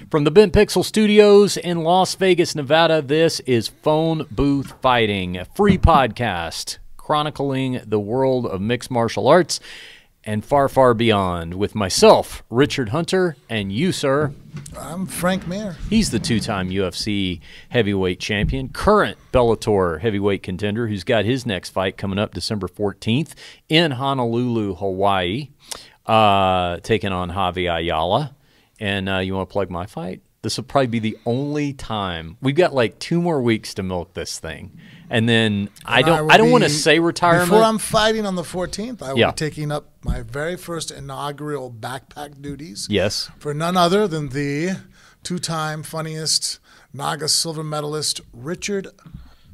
From the Bent Pixel Studios in Las Vegas, Nevada, this is Phone Booth Fighting, a free podcast chronicling the world of mixed martial arts and far, far beyond, with myself, Richard Hunter, and you, sir. I'm Frank Mayer. He's the two-time UFC heavyweight champion, current Bellator heavyweight contender, who's got his next fight coming up December 14th in Honolulu, Hawaii, taking on Javi Ayala. And you want to plug my fight? This will probably be the only time. We've got like 2 more weeks to milk this thing. And then I don't want to say retirement. Before I'm fighting on the 14th, I will be taking up my very first inaugural backpack duties. Yes. For none other than the 2-time funniest Naga silver medalist, Richard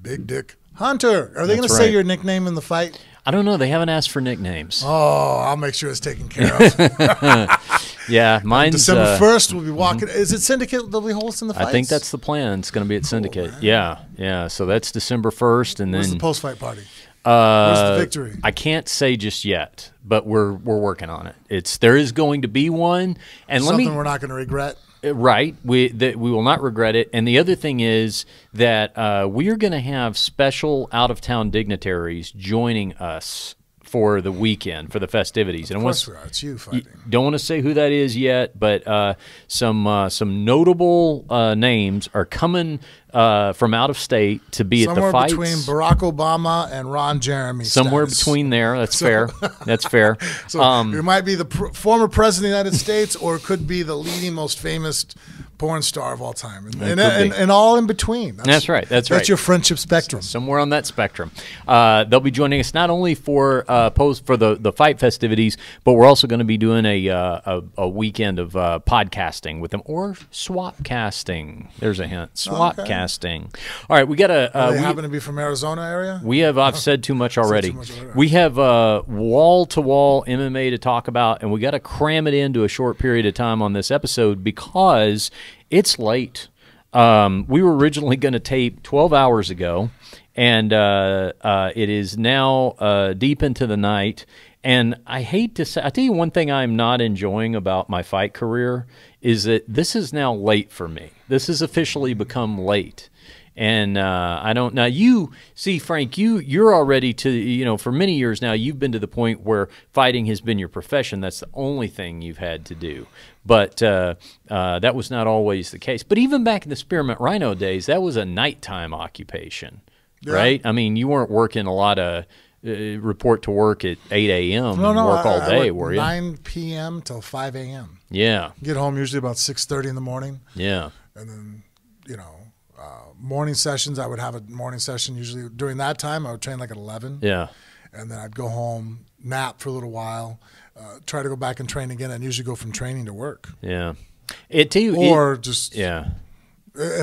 Big Dick Hunter. Are they going to say your nickname in the fight? I don't know. They haven't asked for nicknames. Oh, I'll make sure it's taken care of. Yeah, mine's December 1st. We'll be walking. Is it Syndicate that'll be hosting the fights? I think that's the plan. It's going to be at Syndicate. Yeah. So that's December 1st, and then where's the post-fight party? Where's the victory? I can't say just yet, but we're working on it. There is going to be one, and something we're not going to regret. Right, we will not regret it. And the other thing is that we are going to have special out-of-town dignitaries joining us for the weekend, for the festivities. Of course, it's you fighting. Don't want to say who that is yet, but some notable names are coming from out of state to be at the fights. Somewhere between Barack Obama and Ron Jeremy. Somewhere between there. That's fair. That's fair. So it might be the former president of the United States, or it could be the leading, most famous porn star of all time, and all in between. That's right. That's your friendship spectrum. Somewhere on that spectrum. They'll be joining us not only for the fight festivities, but we're also going to be doing a weekend of podcasting with them, or swap casting. There's a hint. Swap casting. All right, we got a. They happen to be from Arizona area. We have. I've said too much already. We have wall-to-wall MMA to talk about, and we got to cram it into a short period of time on this episode because it's late. We were originally going to tape 12 hours ago, and it is now deep into the night. And I hate to say, I tell you one thing I'm not enjoying about my fight career is that this is now late for me. This has officially become late. And I don't now. You see, Frank, you're already for many years now. You've been to the point where fighting has been your profession. That's the only thing you've had to do. But that was not always the case. But even back in the Spearmint Rhino days, that was a nighttime occupation, right? I mean, you weren't working a lot of report to work at 8 a.m. and work all day, were you? 9 p.m. till 5 a.m. Yeah. Get home usually about 6:30 in the morning. Yeah. And then morning sessions, I would have a morning session usually during that time. I would train like at 11. Yeah. And then I'd go home, nap for a little while, try to go back and train again, and usually go from training to work. Yeah. If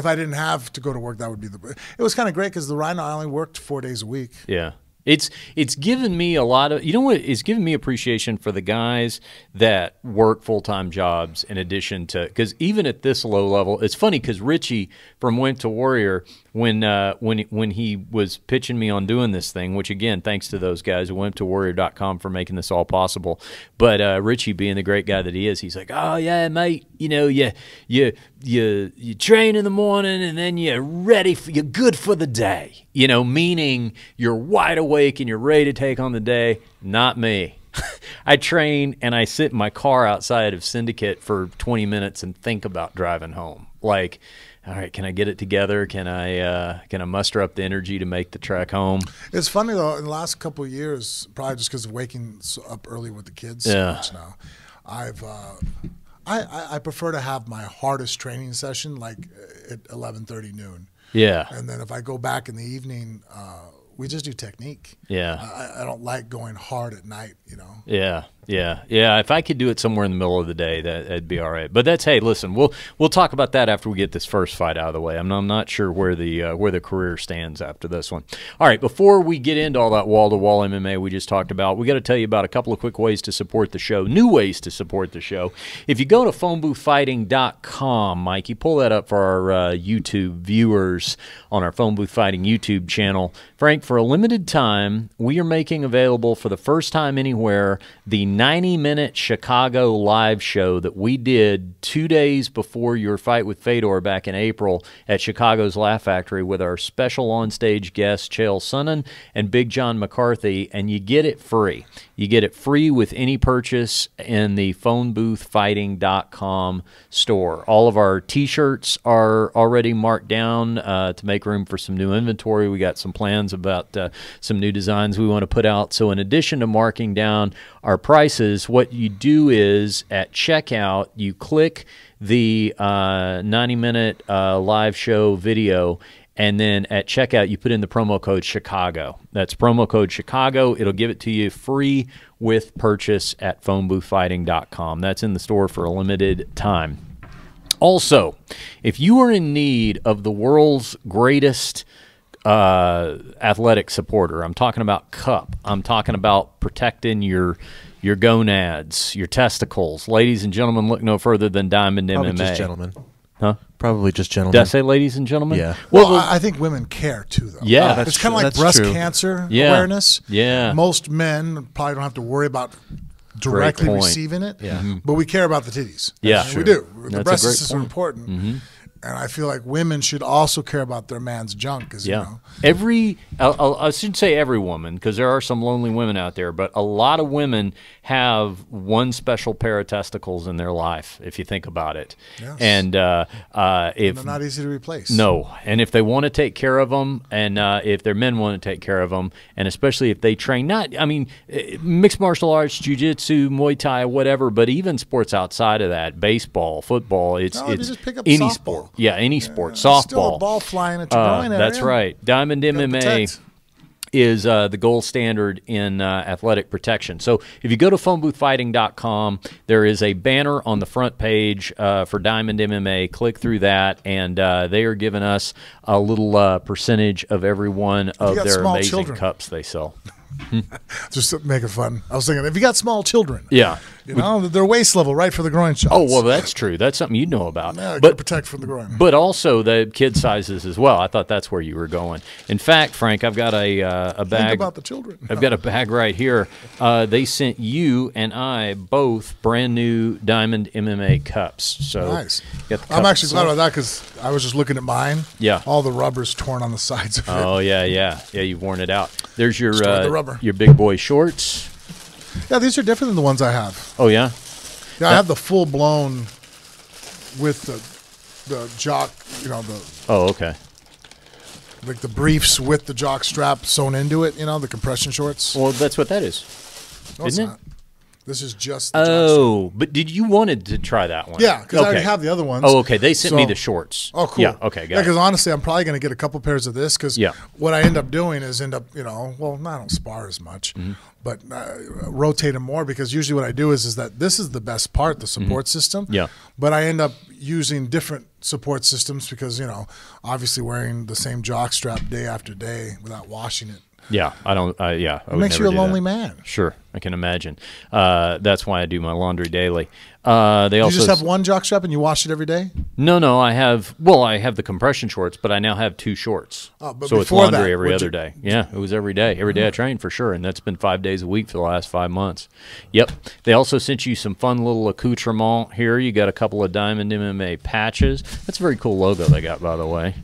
I didn't have to go to work, that would be it was kind of great because the Rhino, I only worked 4 days a week. Yeah. It's given me a lot of, it's given me appreciation for the guys that work full-time jobs in addition to, because even at this low level, it's funny because Richie from Went to Warrior, when he was pitching me on doing this thing, which again, thanks to those guys at wenttowarrior.com for making this all possible. But Richie, being the great guy that he is, he's like, oh yeah, mate, you train in the morning and then you're good for the day. Meaning you're wide awake and you're ready to take on the day. Not me. I train and I sit in my car outside of Syndicate for 20 minutes and think about driving home. Like, all right, can I get it together? Can I muster up the energy to make the trek home? It's funny though. In the last couple of years, probably just because of waking up early with the kids so much now, I prefer to have my hardest training session like at 11:30 noon. Yeah. And then if I go back in the evening, we just do technique. Yeah. I don't like going hard at night, Yeah. If I could do it somewhere in the middle of the day, that'd be all right. But hey, listen, we'll talk about that after we get this first fight out of the way. I'm not sure where the career stands after this one. All right, before we get into all that wall-to-wall MMA we just talked about, we got to tell you about a couple of quick ways to support the show, new ways to support the show. If you go to phoneboothfighting.com, Mike, you pull that up for our YouTube viewers on our Phone Booth Fighting YouTube channel. Frank, for a limited time, we are making available for the first time anywhere the 90-minute Chicago live show that we did 2 days before your fight with Fedor back in April at Chicago's Laugh Factory with our special onstage guests, Chael Sonnen and Big John McCarthy, and you get it free. You get it free with any purchase in the phoneboothfighting.com store. All of our T-shirts are already marked down to make room for some new inventory. We got some plans about some new designs we want to put out. So in addition to marking down our prices, what you do is at checkout, you click the 90-minute live show video, and then at checkout, you put in the promo code Chicago. That's promo code Chicago. It'll give it to you free with purchase at phoneboothfighting.com. That's in the store for a limited time. Also, if you are in need of the world's greatest athletic supporter, I'm talking about cup. I'm talking about protecting your gonads, your testicles. Ladies and gentlemen, look no further than Diamond Probably MMA. just gentlemen. Huh? Probably just gentlemen. Did I say ladies and gentlemen? Yeah. Well, I think women care too, though. Yeah. It's kind of like That's breast true. cancer awareness. Yeah. Most men probably don't have to worry about directly point. receiving it. Yeah. But we care about the titties. Yeah. And we do. That's The a breasts great are point. important. And I feel like women should also care about their man's junk. Cause, Yeah. you know, I shouldn't say every woman, because there are some lonely women out there, but a lot of women have one special pair of testicles in their life, if you think about it. Yes. And if they're not easy to replace. no, and if they want to take care of them, and if their men want to take care of them, and especially if they train, mixed martial arts, jiu-jitsu, Muay Thai, whatever, but even sports outside of that, baseball, football, it's just pick up any softball. sport. Yeah, any sport. There's Softball. still a ball flying at your groin area. That's right. Diamond MMA protect. is the gold standard in athletic protection. So if you go to phoneboothfighting.com, there is a banner on the front page for Diamond MMA. Click through that, and they are giving us a little percentage of every one of got their small amazing children. cups they sell. Just to make it fun. I was thinking, if you got small children, Yeah. you know, their waist level right for the groin shots. Oh, well, that's true. That's something you know about. Yeah, But protect from the groin. But also the kid sizes as well. I thought that's where you were going. In fact, Frank, I've got a bag. Think about the children. I've got a bag right here. They sent you and I both brand new Diamond MMA cups. So Nice. got the I'm cup actually glad itself. about that because I was just looking at mine. Yeah. All the rubber's torn on the sides of it. Oh yeah. You've worn it out. There's your Destroyed the rubber. your big boy shorts. Yeah, these are different than the ones I have. Oh yeah. Yeah, I have the full blown with the jock, you know, Oh okay. like the briefs with the jock strap sewn into it, you know, the compression shorts. Well, that's what that is. No, it's isn't it? not. This is just the jock strap. Oh, but did you wanted to try that one? Yeah, because I already have the other ones. Oh, okay. They sent me So- the shorts. Oh, cool. Yeah. Okay. Got it. because honestly, I'm probably going to get a couple pairs of this because Yeah. what I end up doing is I don't spar as much, Mm-hmm. but rotate them more because usually what I do is that this is the best part, the support system. Mm-hmm. Yeah. But I end up using different support systems because, you know, obviously wearing the same jock strap day after day without washing it. Yeah, I don't. Yeah, I It would makes never you a do lonely that. man. Sure, I can imagine. That's why I do my laundry daily. They You also just have one jock strap and you wash it every day? no. I have the compression shorts, but I now have two shorts. But So it's before laundry that, every would other you- day. Yeah, it was every day. Every day I trained for sure, and that's been 5 days a week for the last 5 months. Yep. They also sent you some fun little accoutrement here. You got a couple of Diamond MMA patches. That's a very cool logo they got, by the way.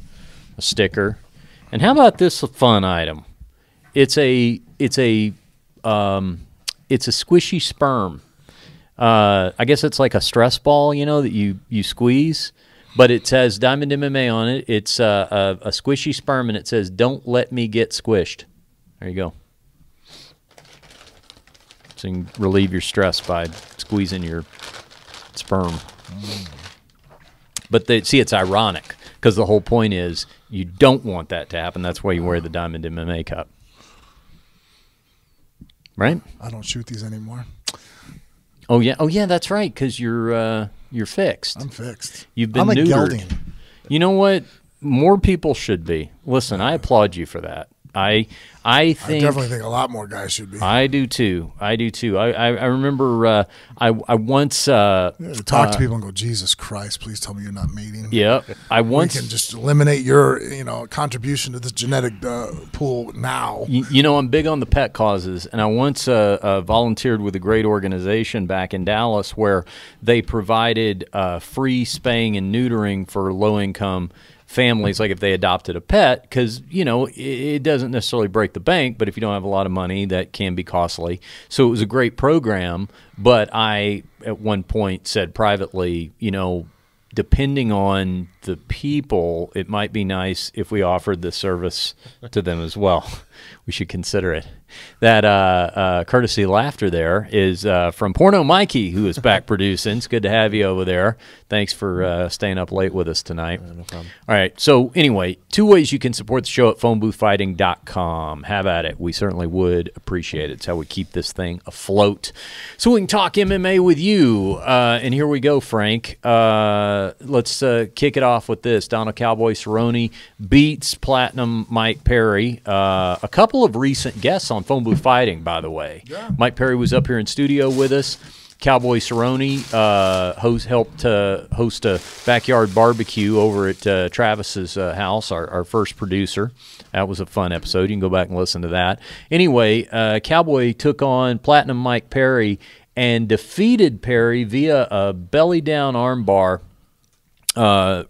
A sticker. And how about this fun item? It's a squishy sperm. I guess it's like a stress ball, you know, that you squeeze, but it says Diamond MMA on it. It's a squishy sperm, and it says, "Don't let me get squished." There you go. So you can relieve your stress by squeezing your sperm. But it's ironic because the whole point is you don't want that to happen. That's why you wear the Diamond MMA cup. Right? I don't shoot these anymore. Oh yeah, that's right. Because you're fixed. I'm fixed. You've been I'm a neutered. gelding. You know what? More people should be. Listen, I applaud you for that. I think I definitely think a lot more guys should be. I do too. I remember I once talk to people and go, Jesus Christ, please tell me you're not mating. Yeah, we can just eliminate your contribution to this genetic pool now. I'm big on the pet causes, and I once volunteered with a great organization back in Dallas where they provided free spaying and neutering for low-income families, like if they adopted a pet, because it doesn't necessarily break the bank, but if you don't have a lot of money, that can be costly. So it was a great program, but I at one point said privately, depending on the people, it might be nice if we offered this service to them as well. We should consider it. That courtesy laughter there is from Porno Mikey, who is back producing. It's good to have you over there. Thanks for staying up late with us tonight. No problem. All right. So anyway, 2 ways you can support the show at phoneboothfighting.com. Have at it. We certainly would appreciate it. It's how we keep this thing afloat. So we can talk MMA with you. And here we go, Frank. Let's kick it off with this. Donald Cowboy Cerrone beats Platinum Mike Perry. A couple of recent guests on Phone Booth Fighting, by the way. Yeah. Mike Perry was up here in studio with us. Cowboy Cerrone helped host a backyard barbecue over at Travis's house, our first producer. That was a fun episode. You can go back and listen to that. Anyway, Cowboy took on Platinum Mike Perry and defeated Perry via a belly-down armbar.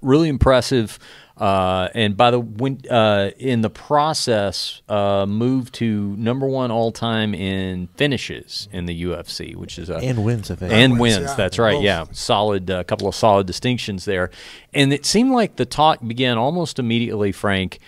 Really impressive. And in the process, moved to #1 all-time in finishes in the UFC, which is and wins, I think. And wins. Yeah, That's right. both. Yeah, solid. A couple of solid distinctions there, and it seemed like the talk began almost immediately, Frank,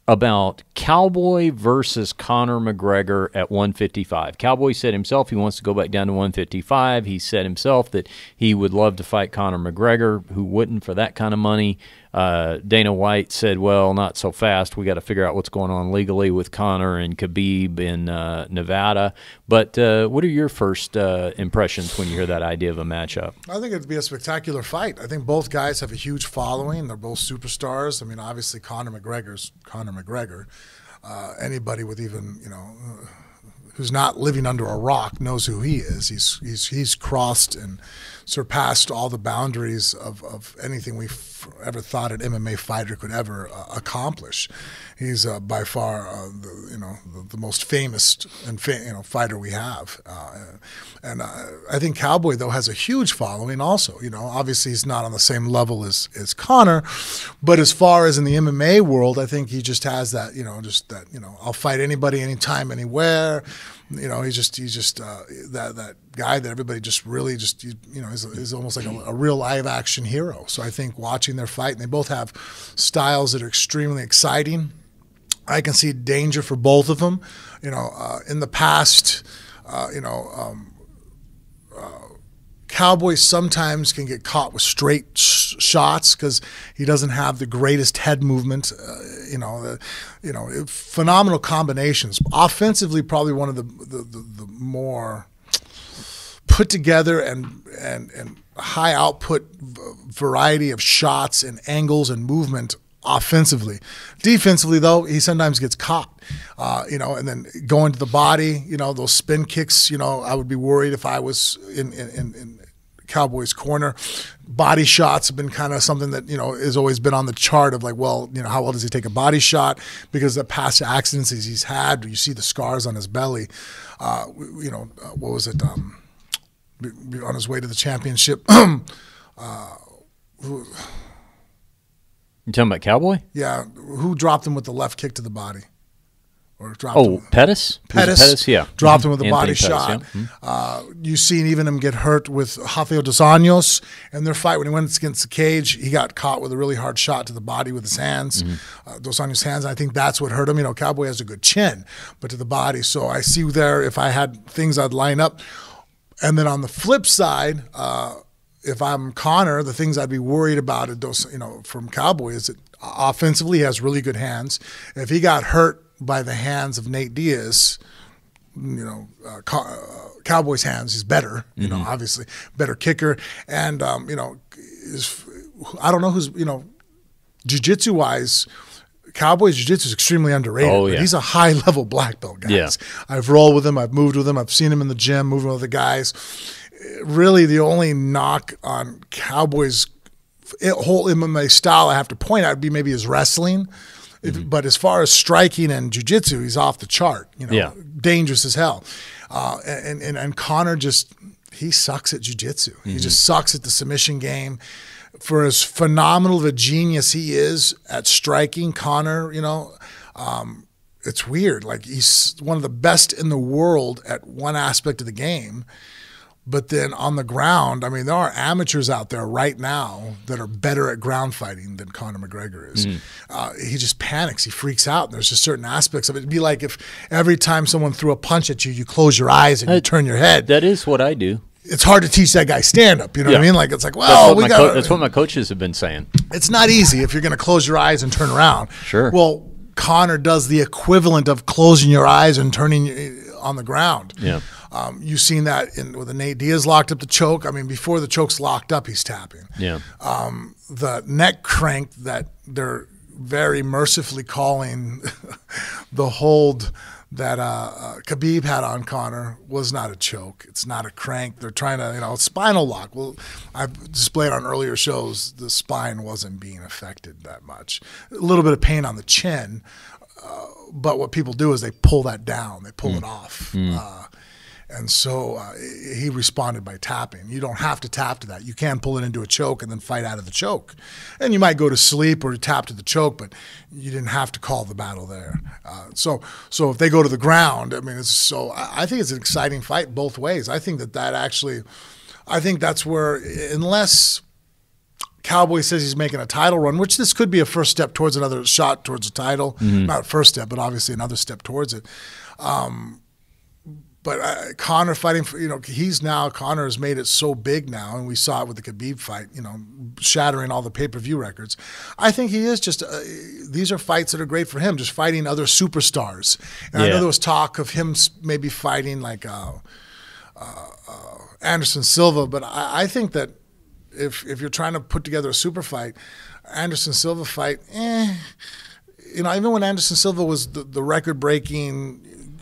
about Cowboy versus Conor McGregor at 155. Cowboy said himself he wants to go back down to 155. He said himself that he would love to fight Conor McGregor. Who wouldn't for that kind of money? Dana White said, well, not so fast. We got to figure out what's going on legally with Conor and Khabib in Nevada. But what are your first impressions when you hear that idea of a matchup? I think it'd be a spectacular fight. I think both guys have a huge following. They're both superstars. I mean, obviously Conor McGregor's Conor McGregor. Anybody with even, who's not living under a rock knows who he is. He's crossed and surpassed all the boundaries of anything we've ever thought an MMA fighter could ever accomplish. He's by far the most famous and fighter we have. And I think Cowboy though has a huge following also. Obviously he's not on the same level as Conor, but as far as in the MMA world, I think he just has that I'll fight anybody, anytime, anywhere. He's just that guy that everybody just really is almost like a real live action hero. So I think watching their fight, and they both have styles that are extremely exciting. I can see danger for both of them. In the past, Cowboy sometimes can get caught with straight shots because he doesn't have the greatest head movement. Phenomenal combinations. Offensively, probably one of the more put together and high output variety of shots and angles and movement offensively. Defensively, though, he sometimes gets caught, and then going to the body, those spin kicks, I would be worried if I was in Cowboy's corner. Body shots have been kind of something that, has always been on the chart of like, well, how well does he take a body shot? Because the past accidents he's had, you see the scars on his belly. What was it? On his way to the championship. You talking about Cowboy? Yeah, who dropped him with the left kick to the body? Or dropped him? Pettis? Pettis, yeah. Dropped him with a Anthony body Pettis, shot. yeah. You've seen even him get hurt with Rafael dos Anjos in their fight when he went against the cage. He got caught with a really hard shot to the body with his hands, dos Anjos' hands. And I think that's what hurt him. Cowboy has a good chin, but to the body. So I see there, if I had things I'd line up. And then on the flip side, if I'm Conor, the things I'd be worried about, from Cowboy is that offensively he has really good hands. If he got hurt by the hands of Nate Diaz, Cowboy's hands, he's better, obviously, better kicker. And, I don't know who's, jiu-jitsu-wise, Cowboy Jiu-Jitsu is extremely underrated. Oh, yeah. But he's a high-level black belt, guys. Yeah. I've rolled with him. I've moved with him. I've seen him in the gym, moving with the guys. Really, the only knock on Cowboy's whole MMA style I have to point out would be maybe his wrestling. But as far as striking and jiu-jitsu, he's off the chart. Dangerous as hell. And Conor he sucks at jiu-jitsu. He just sucks at the submission game. For as phenomenal of a genius he is at striking, Conor, it's weird. Like, he's one of the best in the world at one aspect of the game. But then on the ground, I mean, there are amateurs out there right now that are better at ground fighting than Conor McGregor is. He just panics. He freaks out. And there's just certain aspects of it. It'd be like if every time someone threw a punch at you, you close your eyes and you turn your head. That is what I do. It's hard to teach that guy stand-up. You know what I mean? Like, it's like, well, that's what my coaches have been saying. It's not easy if you're going to close your eyes and turn around. Sure. Well, Conor does the equivalent of closing your eyes and turning on the ground. Yeah. You've seen that with Nate Diaz locked up the choke. I mean, before the choke's locked up, he's tapping. Yeah. The neck crank that they're very mercifully calling the hold that Khabib had on Conor was not a choke. It's not a crank. They're trying to, spinal lock. Well, I've displayed on earlier shows the spine wasn't being affected that much. A little bit of pain on the chin, but what people do is they pull that down. They pull it off. And so he responded by tapping. You don't have to tap to that. You can pull it into a choke and then fight out of the choke. And you might go to sleep or tap to the choke, but you didn't have to call the battle there. So if they go to the ground, I mean, I think it's an exciting fight both ways. I think I think that's where, unless Cowboy says he's making a title run, which this could be a first step towards another shot towards a title. Not first step, but obviously another step towards it. But Conor fighting for, Conor has made it so big now, and we saw it with the Khabib fight, shattering all the pay-per-view records. I think he is just, these are fights that are great for him, just fighting other superstars. And I know there was talk of him maybe fighting like Anderson Silva, but I think that if you're trying to put together a super fight, Anderson Silva fight, even when Anderson Silva was the record-breaking,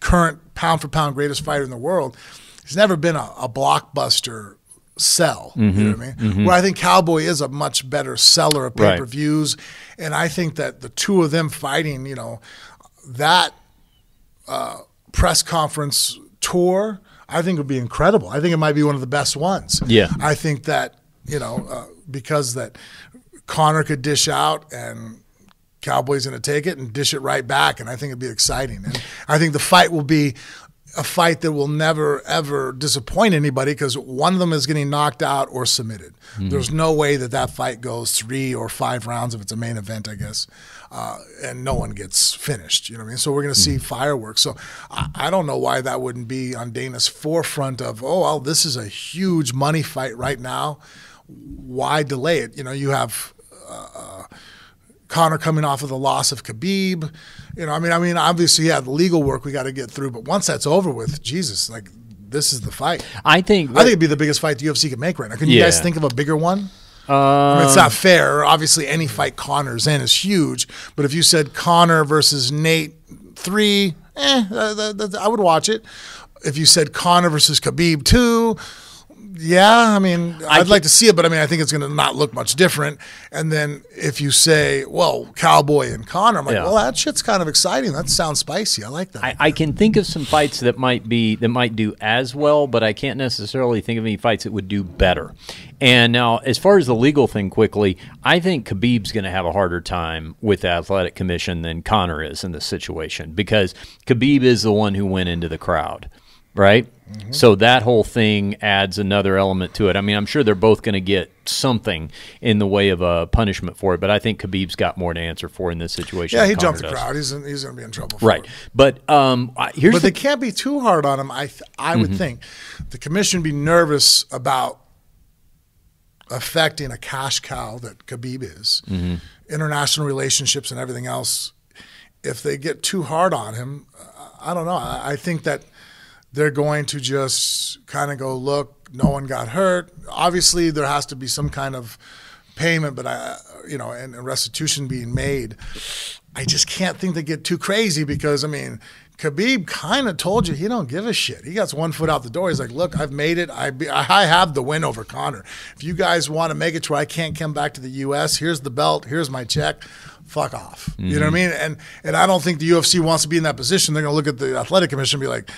current pound-for-pound greatest fighter in the world, he's never been a blockbuster sell. You know what I mean? Where I think Cowboy is a much better seller of pay-per-views. Right. And I think that the two of them fighting, that press conference tour, I think would be incredible. I think it might be one of the best ones. Yeah. I think that, because that Conor could dish out and Cowboy's going to take it and dish it right back, and I think it'd be exciting. And I think the fight will be a fight that will never, ever disappoint anybody because one of them is getting knocked out or submitted. There's no way that fight goes 3 or 5 rounds if it's a main event, I guess, and no one gets finished. You know what I mean? So we're going to see fireworks. So I don't know why that wouldn't be on Dana's forefront of, this is a huge money fight right now. Why delay it? You have Conor coming off of the loss of Khabib. I mean, obviously, the legal work we got to get through, but once that's over with, Jesus, like, this is the fight. I think it'd be the biggest fight the UFC could make right now. Can you guys think of a bigger one? I mean, it's not fair. Obviously, any fight Conor's in is huge, but if you said Conor versus Nate 3, I would watch it. If you said Conor versus Khabib 2, yeah, I mean, I'd like to see it, but I mean, I think it's going to not look much different. And then if you say, well, Cowboy and Conor, I'm like, well, that shit's kind of exciting. That sounds spicy. I like that. I can think of some fights that might do as well, but I can't necessarily think of any fights that would do better. And now, as far as the legal thing quickly, I think Khabib's going to have a harder time with the Athletic Commission than Conor is in this situation because Khabib is the one who went into the crowd. Right? So that whole thing adds another element to it. I mean, I'm sure they're both going to get something in the way of a punishment for it, but I think Khabib's got more to answer for in this situation. Yeah, he jumped the crowd. He's going to be in trouble for it. But they can't be too hard on him. I would think the commission would be nervous about affecting a cash cow that Khabib is, international relationships and everything else. If they get too hard on him, I don't know. I think that they're going to just kind of go, look, no one got hurt. Obviously, there has to be some kind of payment, but and restitution being made. I just can't think they get too crazy because, I mean, Khabib kind of told you he don't give a shit. He got one foot out the door. He's like, look, I've made it. I have the win over Conor. If you guys want to make it to where I can't come back to the U.S., here's the belt. Here's my check. Fuck off. You know what I mean? And I don't think the UFC wants to be in that position. They're going to look at the athletic commission and be like,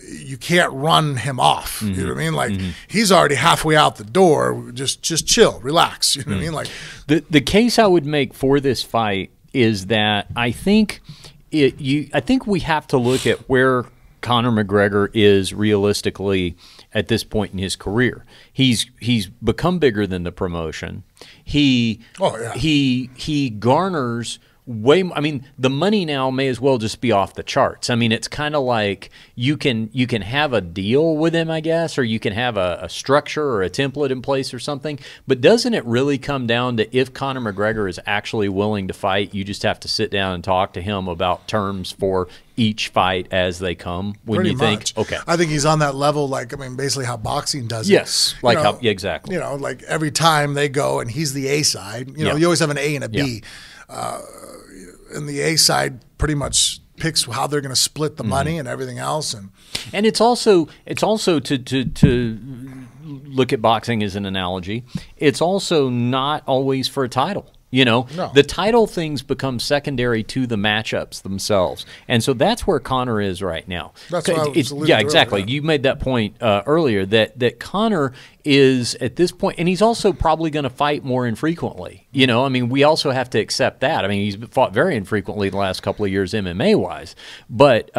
you can't run him off. You know what I mean? Like, he's already halfway out the door. Just chill, relax. You know what I mean? Like, the case I would make for this fight is that I think we have to look at where Conor McGregor is realistically at this point in his career. He's become bigger than the promotion. He garners way. I mean, the money now may as well just be off the charts. I mean, it's kind of like you can have a deal with him, I guess, or you can have a structure or a template in place or something. But doesn't it really come down to if Conor McGregor is actually willing to fight, you just have to sit down and talk to him about terms for each fight as they come? When Pretty you much. think, okay, I think he's on that level. Like, I mean, basically how boxing does it. Yes, like how exactly. You know, like every time they go and he's the A side. You know, you always have an A and a B. And the A side pretty much picks how they're going to split the money and everything else. And it's also to look at boxing as an analogy. It's also not always for a title. You know, the title things become secondary to the matchups themselves, and so that's where Conor is right now. That's what I was yeah, exactly. Earlier. You made that point earlier that Conor is at this point, and he's also probably going to fight more infrequently. You know, I mean, we also have to accept that. I mean, he's fought very infrequently the last couple of years MMA wise, but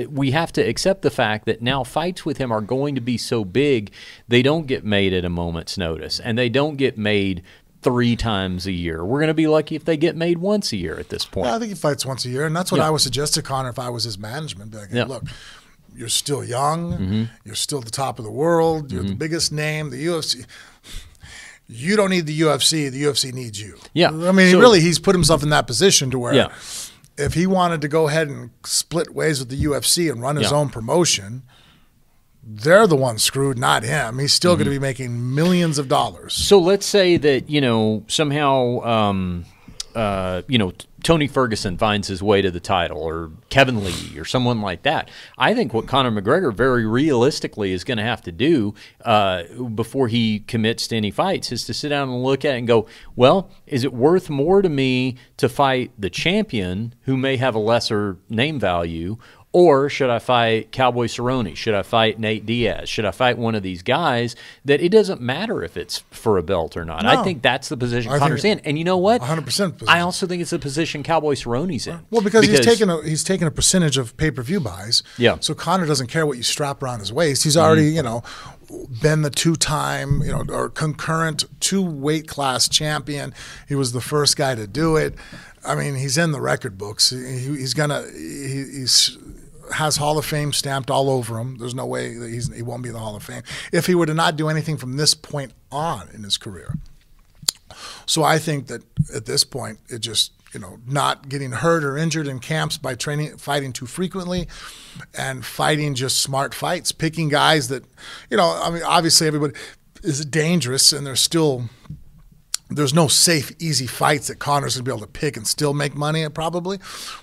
we have to accept the fact that now fights with him are going to be so big, they don't get made at a moment's notice, and they don't get made 3 times a year. We're going to be lucky if they get made once a year at this point. Yeah, I think he fights once a year, and that's what I would suggest to Conor if I was his management. Be like, hey, look, you're still young. You're still the top of the world. You're the biggest name. The UFC. You don't need the UFC. The UFC needs you. Yeah. I mean, he's put himself in that position to where if he wanted to go ahead and split ways with the UFC and run his own promotion, they're the ones screwed, not him. He's still going to be making millions of dollars. So let's say that, you know, somehow, you know, Tony Ferguson finds his way to the title, or Kevin Lee, or someone like that. I think what Conor McGregor very realistically is going to have to do before he commits to any fights is to sit down and look at it and go, well, is it worth more to me to fight the champion who may have a lesser name value, or should I fight Cowboy Cerrone? Should I fight Nate Diaz? Should I fight one of these guys that it doesn't matter if it's for a belt or not? No. I think that's the position Conor's in. And you know what? 100% position. I also think it's the position Cowboy Cerrone's in. Well, because he's taking a percentage of pay-per-view buys. Yeah. So Conor doesn't care what you strap around his waist. He's already, you know, been the 2-time, you know, or concurrent 2-weight class champion. He was the first guy to do it. I mean, he's in the record books. He's has Hall of Fame stamped all over him. There's no way that he won't be in the Hall of Fame if he were to not do anything from this point on in his career. So I think that at this point, it just, you know, not getting hurt or injured in camps by fighting too frequently, and fighting just smart fights, picking guys that, you know, I mean, obviously everybody is dangerous, and there's no safe, easy fights that Conor's going to be able to pick and still make money at, probably.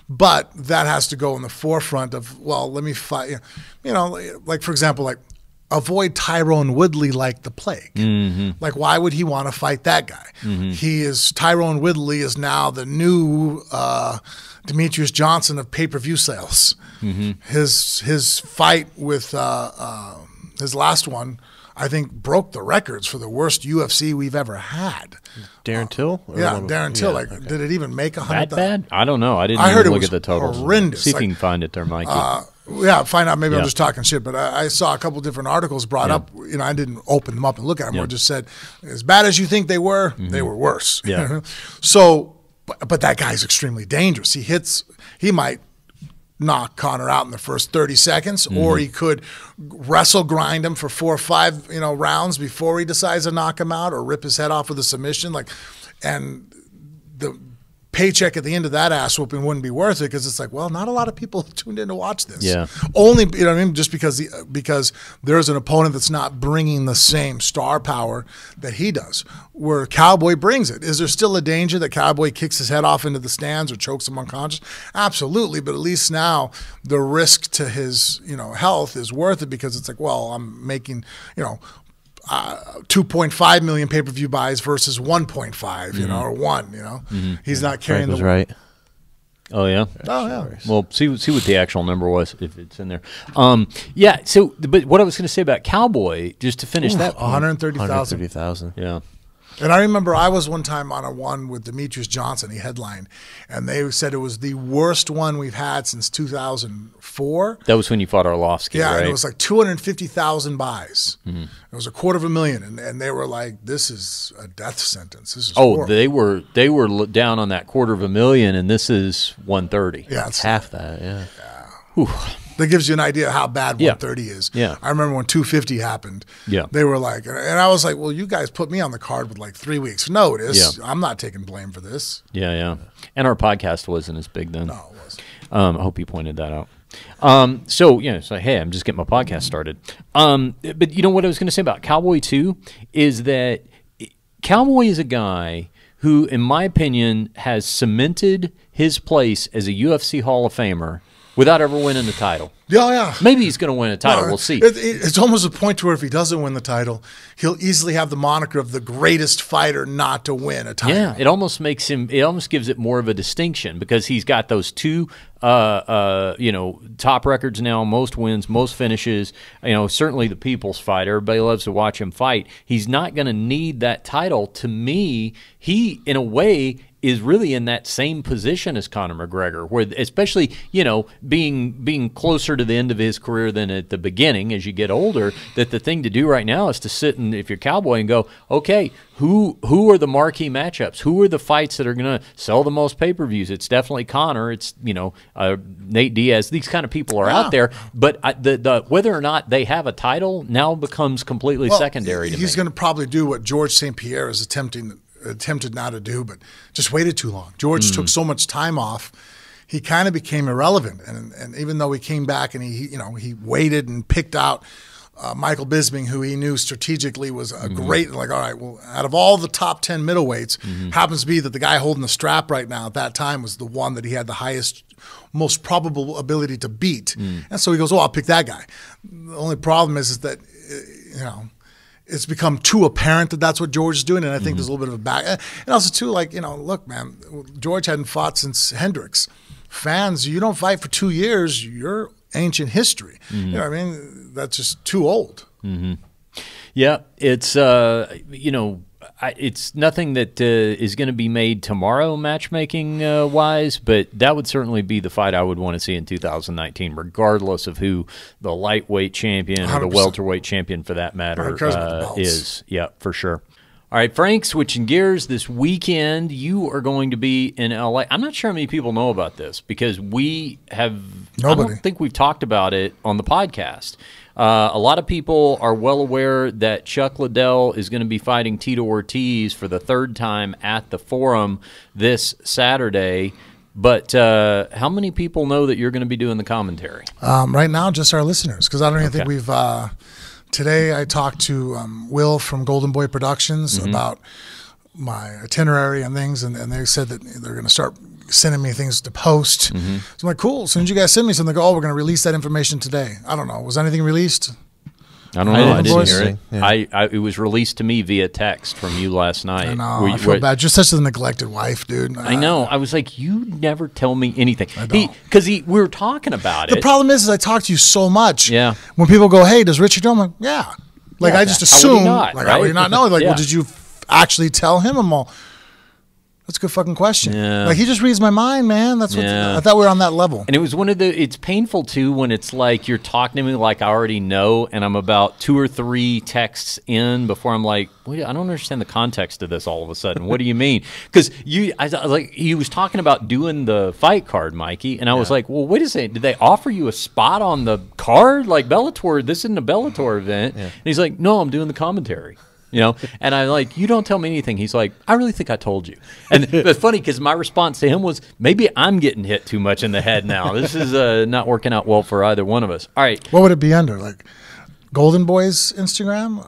But that has to go in the forefront of, well, let me fight. You know, like, for example, like, avoid Tyrone Woodley like the plague. Like, why would he want to fight that guy? Tyrone Woodley is now the new Demetrius Johnson of pay-per-view sales. His fight with his last one, I think, broke the records for the worst UFC we've ever had. Darren Till? Yeah, Darren Till. Like, did it even make 100? That bad? I don't know. I didn't even look at the totals. Horrendous. See if you can find it there, Mikey. Yeah, find out. Maybe I'm just talking shit, but I saw a couple different articles brought up. You know, I didn't open them up and look at them. Or just said, as bad as you think they were worse. Yeah. So, but that guy's extremely dangerous. He might knock Conor out in the first 30 seconds, or he could wrestle grind him for 4 or 5, you know, rounds before he decides to knock him out or rip his head off with a submission. Like, and the paycheck at the end of that ass whooping wouldn't be worth it, because it's like, well, not a lot of people tuned in to watch this. Yeah. Only, you know what I mean, just because there's an opponent that's not bringing the same star power that he does, where Cowboy brings it. Is there still a danger that Cowboy kicks his head off into the stands or chokes him unconscious? Absolutely, but at least now the risk to his, you know, health is worth it, because it's like, well, I'm making, you know, 2.5 million pay-per-view buys versus 1.5, you know, or 1, you know. He's not carrying the right. Oh yeah. Oh yeah. Well, see what the actual number was if it's in there. Yeah. So, but what I was going to say about Cowboy, just to finish that, 130,000. Yeah. And I remember I was one time on a one with Demetrius Johnson. He headlined, and they said it was the worst one we've had since 2004. That was when you fought Arlovsky, yeah, right? and it was like 250,000 buys. It was $250,000, and they were like, "This is a death sentence. This is horrible." they were down on that $250,000, and this is 130. Yeah, It's half that. Yeah. Whew. That gives you an idea how bad 130 is. Yeah. I remember when 250 happened. Yeah. They were like, and I was like, well, you guys put me on the card with like 3 weeks notice. Yeah. I'm not taking blame for this. Yeah. And our podcast wasn't as big then. No, it wasn't. I hope you pointed that out. So hey, I'm just getting my podcast started. But you know what I was going to say about Cowboy too is that Cowboy is a guy who, in my opinion, has cemented his place as a UFC Hall of Famer without ever winning the title. Yeah, yeah. Maybe he's going to win a title. We'll see. It's almost a point to where if he doesn't win the title, he'll easily have the moniker of the greatest fighter not to win a title. Yeah, it almost makes him. It almost gives it more of a distinction because he's got those two, top records now: most wins, most finishes. You know, certainly the people's fight. Everybody loves to watch him fight. He's not going to need that title. To me, he, in a way, is really in that same position as Conor McGregor, where especially, being closer to the end of his career than at the beginning as you get older, that the thing to do right now is to sit and, if you're Cowboy, and go, okay, who are the marquee matchups? Who are the fights that are going to sell the most pay-per-views? It's definitely Conor. It's, Nate Diaz. These kind of people are out there, but the whether or not they have a title now becomes completely secondary to me. He's going to probably do what George St. Pierre is attempted now to do, but just waited too long. George took so much time off, he kind of became irrelevant. And even though he came back and he waited and picked out Michael Bisping, who he knew strategically was a great, like, all right, well, out of all the top 10 middleweights, happens to be that the guy holding the strap right now at that time was the one that he had the highest, most probable ability to beat. And so he goes, oh, I'll pick that guy. The only problem is that, it's become too apparent that that's what George is doing, and I think there's a little bit of a back. And also, too, look, man, George hadn't fought since Hendricks. Fans, you don't fight for 2 years, you're ancient history. You know what I mean? That's just too old. Yeah, it's it's nothing that is going to be made tomorrow matchmaking wise, but that would certainly be the fight I would want to see in 2019, regardless of who the lightweight champion or the 100%. welterweight champion, for that matter, belts. is. Yeah, for sure. All right, Frank, switching gears, this weekend you are going to be in LA. I'm not sure how many people know about this because I don't think we've talked about it on the podcast. A lot of people are well aware that Chuck Liddell is going to be fighting Tito Ortiz for the third time at the Forum this Saturday. But how many people know that you're going to be doing the commentary? Right now, just our listeners, because I don't even think we've today I talked to Will from Golden Boy Productions about my itinerary and things, and they said that they're going to start sending me things to post. So I'm like, cool. As soon as you guys send me something, they go, oh, we're going to release that information today. I don't know. Was anything released? I don't know. I didn't voice? hear it. Yeah. It was released to me via text from you last night. I know. I feel bad. Just such a neglected wife, dude. I know. I was like, you never tell me anything. I don't. Because we were talking about it. The problem is I talk to you so much. Yeah. When people go, hey, does Richard know? I'm like, yeah. Like, I just assume. How would he not, like, right? how would you not know? Like, Yeah. well, did you actually tell him? I'm all, that's a good fucking question. Yeah. Like, he just reads my mind, man. That's what Yeah. I thought we were on that level. And it was it's painful too when it's like you're talking to me like I already know, and I'm about 2 or 3 texts in before I'm like, wait, I don't understand the context of this all of a sudden. What do you mean? Because he was talking about doing the fight card, Mikey, and I was like, well, wait a second, did they offer you a spot on the card? Like Bellator, this isn't a Bellator event. Yeah. And he's like, no, I'm doing the commentary. You know, and I'm like, you don't tell me anything. He's like, I really think I told you. And it's funny because my response to him was, maybe I'm getting hit too much in the head now. This is not working out well for either one of us. All right. What would it be under? Like Golden Boy's Instagram?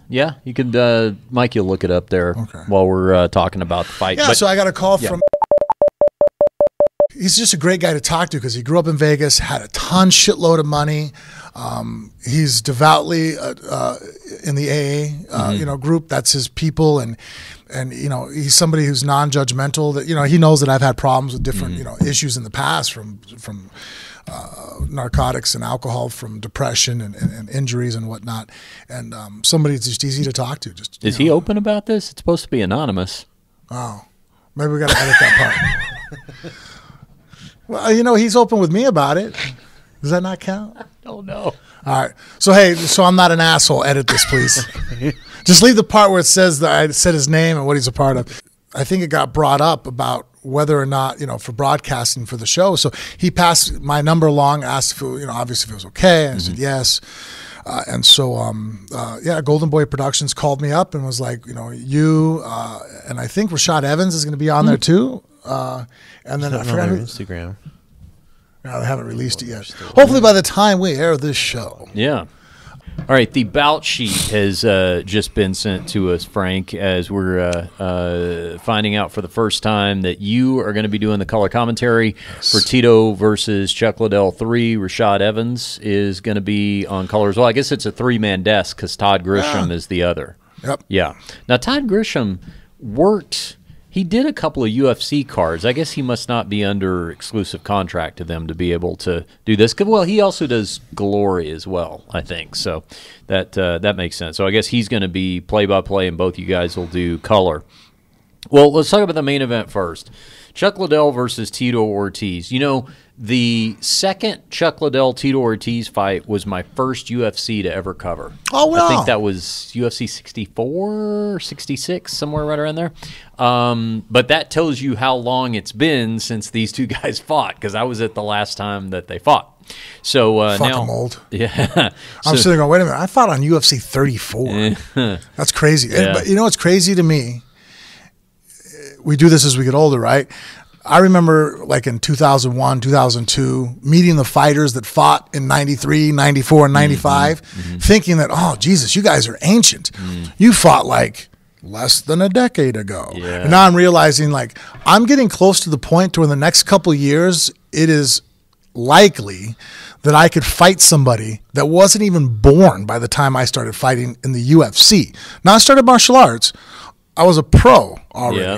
Yeah. You could, Mike, you'll look it up there while we're talking about the fight. Yeah, so I got a call from. He's just a great guy to talk to because he grew up in Vegas, had a shitload of money. He's devoutly in the AA group. That's his people, and he's somebody who's non-judgmental. That he knows that I've had problems with different issues in the past from narcotics and alcohol, from depression and injuries and whatnot. And somebody that's just easy to talk to. Is he open about this? It's supposed to be anonymous. Oh, maybe we got to edit that part. Well, he's open with me about it. Does that not count? Oh, no. All right. So, hey, I'm not an asshole. Edit this, please. Just leave the part where it says that I said his name and what he's a part of. I think it got brought up about whether or not, for broadcasting for the show. So he passed my number along, asked if it, obviously if it was okay. And I said yes. And so, Golden Boy Productions called me up and was like, you and I think Rashad Evans is going to be on there too. And then I forgot who. Instagram. No, they haven't released it yet. Hopefully by the time we air this show. Yeah. All right, the bout sheet has just been sent to us, Frank, as we're finding out for the first time that you are going to be doing the color commentary for Tito versus Chuck Liddell 3. Rashad Evans is going to be on color as well. I guess it's a three-man desk because Todd Grisham is the other. Yep. Yeah. Now, Todd Grisham worked... He did a couple of UFC cards. I guess he must not be under exclusive contract to them to be able to do this. Well, he also does Glory as well, I think. So that makes sense. So I guess he's going to be play-by-play, and both you guys will do color. Well, let's talk about the main event first. Chuck Liddell versus Tito Ortiz. The second Chuck Liddell-Tito Ortiz fight was my first UFC to ever cover. Oh, wow. I think that was UFC 64, 66, somewhere right around there. But that tells you how long it's been since these two guys fought, because I was at the last time that they fought. So now, I'm old. Yeah. I'm sitting there going, wait a minute, I fought on UFC 34. That's crazy. Yeah. But what's crazy to me? We do this as we get older, right? I remember like in 2001, 2002, meeting the fighters that fought in 93, 94, and 95, thinking that, oh, Jesus, you guys are ancient. You fought like less than a decade ago. Yeah. And now I'm realizing like I'm getting close to the point to where in the next couple of years, it is likely that I could fight somebody that wasn't even born by the time I started fighting in the UFC. Now I started martial arts. I was a pro already. Yeah.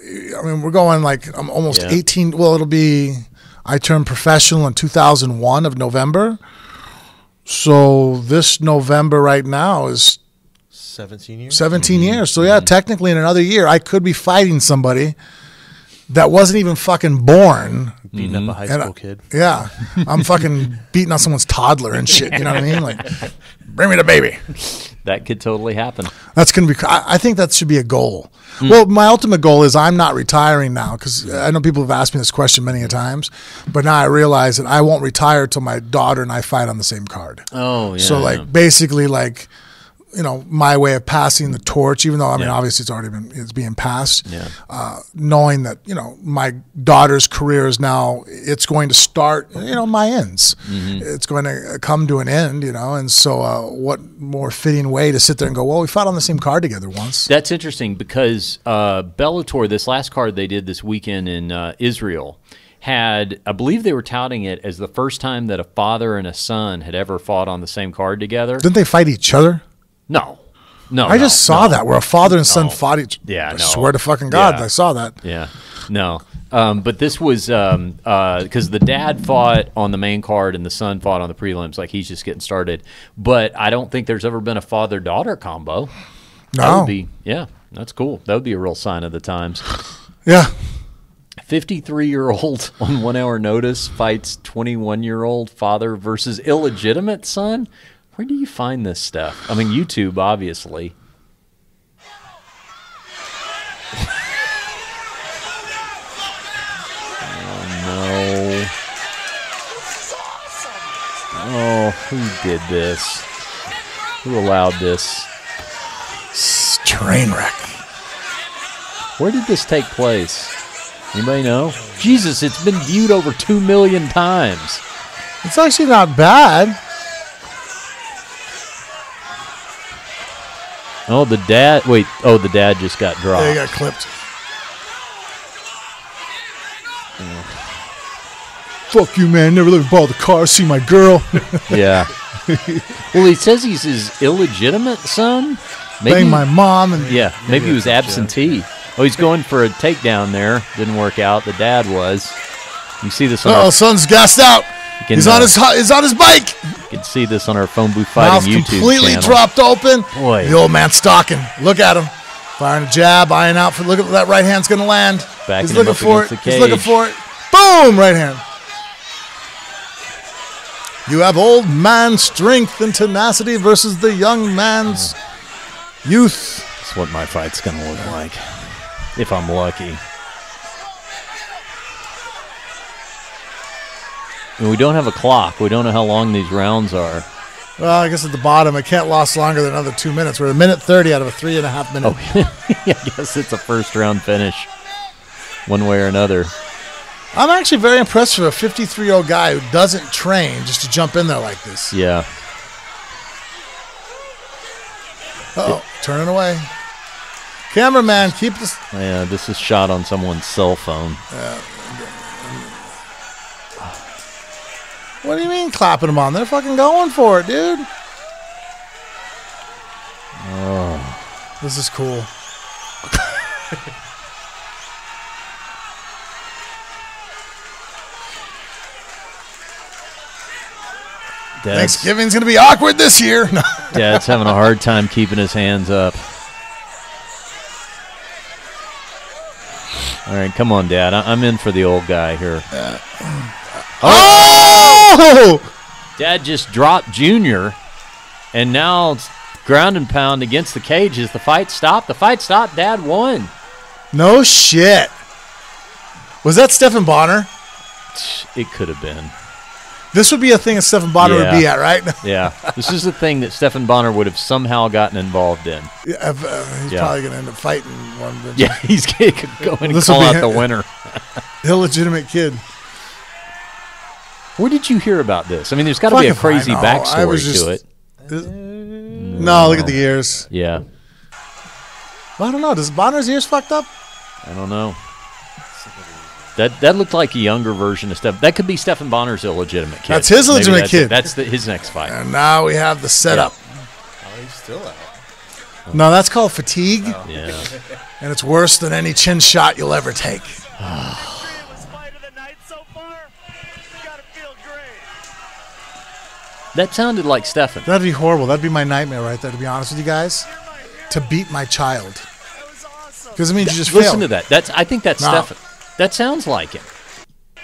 I mean, we're going like I'm almost 18. Well, I turned professional in 2001 of November. So this November right now is 17 years. 17 years. So yeah, technically in another year, I could be fighting somebody that wasn't even fucking born. Beating up a high school kid. Yeah. I'm fucking beating on someone's toddler and shit. You know what I mean? Like, bring me the baby. That could totally happen. That's going to be, I think that should be a goal. Well, my ultimate goal is I'm not retiring now, because I know people have asked me this question many a times, but now I realize that I won't retire till my daughter and I fight on the same card. Oh, yeah. So like basically like, my way of passing the torch, even though, I mean, obviously it's being passed, knowing that, my daughter's career is now, it's going to start, my ends. It's going to come to an end, and so what more fitting way to sit there and go, well, we fought on the same card together once. That's interesting because Bellator, this last card they did this weekend in Israel, had, I believe they were touting it as the first time that a father and a son had ever fought on the same card together. Didn't they fight each other? No. I just saw that where a father and son fought each other. Yeah, I swear to fucking God, I saw that. Yeah. No. But this was because the dad fought on the main card and the son fought on the prelims. Like, he's just getting started. But I don't think there's ever been a father-daughter combo. No. That would be, that's cool. That would be a real sign of the times. Yeah. 53-year-old on 1 hour notice fights 21-year-old father versus illegitimate son. Where do you find this stuff? I mean, YouTube, obviously. Oh, no. Oh, who did this? Who allowed this? Train wreck. Where did this take place? Anybody know? Jesus, it's been viewed over 2 million times. It's actually not bad. Oh, the dad. Wait. Oh, the dad just got dropped. Yeah, he got clipped. Fuck you, man. Never let me borrow the car. See my girl. Yeah. Well, he says he's his illegitimate son. Bang my mom. And yeah, maybe he was absentee. Oh, he's going for a takedown there. Didn't work out. The dad was. You see this on our son's gassed out. He's on his bike. You can see this on our Phone Booth Fighting YouTube completely channel. dropped open. Boy. The old man stalking. Look at him. Firing a jab, eyeing out for. Look at that right hand's going to land. Backing He's looking for it. The cage. He's looking for it. Boom! Right hand. You have old man strength and tenacity versus the young man's youth. That's what my fight's going to look like, if I'm lucky. And we don't have a clock. We don't know how long these rounds are. Well, I guess at the bottom, it can't last longer than another 2 minutes. We're a minute 30 out of a 3.5 minute. Oh, yeah, I guess it's a first-round finish, one way or another. I'm actually very impressed with a 53-year-old guy who doesn't train just to jump in there like this. Yeah. Uh-oh, turning away. Cameraman, keep this. Yeah, this is shot on someone's cell phone. What do you mean clapping them on? They're fucking going for it, dude. Oh. This is cool. Thanksgiving's going to be awkward this year. Dad's having a hard time keeping his hands up. All right, come on, Dad. I'm in for the old guy here. Oh! Dad just dropped Junior, and now it's ground and pound against the cage. Is the fight stopped? The fight stopped. Dad won. No shit. Was that Stephan Bonner? It could have been. This would be a thing that Stephan Bonner would be at, right? Yeah. This is a thing that Stephan Bonner would have somehow gotten involved in. Yeah, he's probably going to end up fighting one. Yeah, he's going to go in and call out the winner. Illegitimate kid. Where did you hear about this? I mean, there's got to be a crazy backstory to it. No, look at the ears. Yeah. Well, I don't know. Does Bonner's ears fucked up? I don't know. That looked like a younger version of Stephan. That could be Stephan Bonner's illegitimate kid. That's his illegitimate kid. That's his next fight. And now we have the setup. Yeah. Oh, he's still out. No, that's called fatigue. Oh. Yeah. And it's worse than any chin shot you'll ever take. That sounded like Stephan. That'd be horrible. That'd be my nightmare right there, to be honest with you guys. To beat my child. Because it means you just failed. Listen to that. I think that's Stephan. That sounds like him.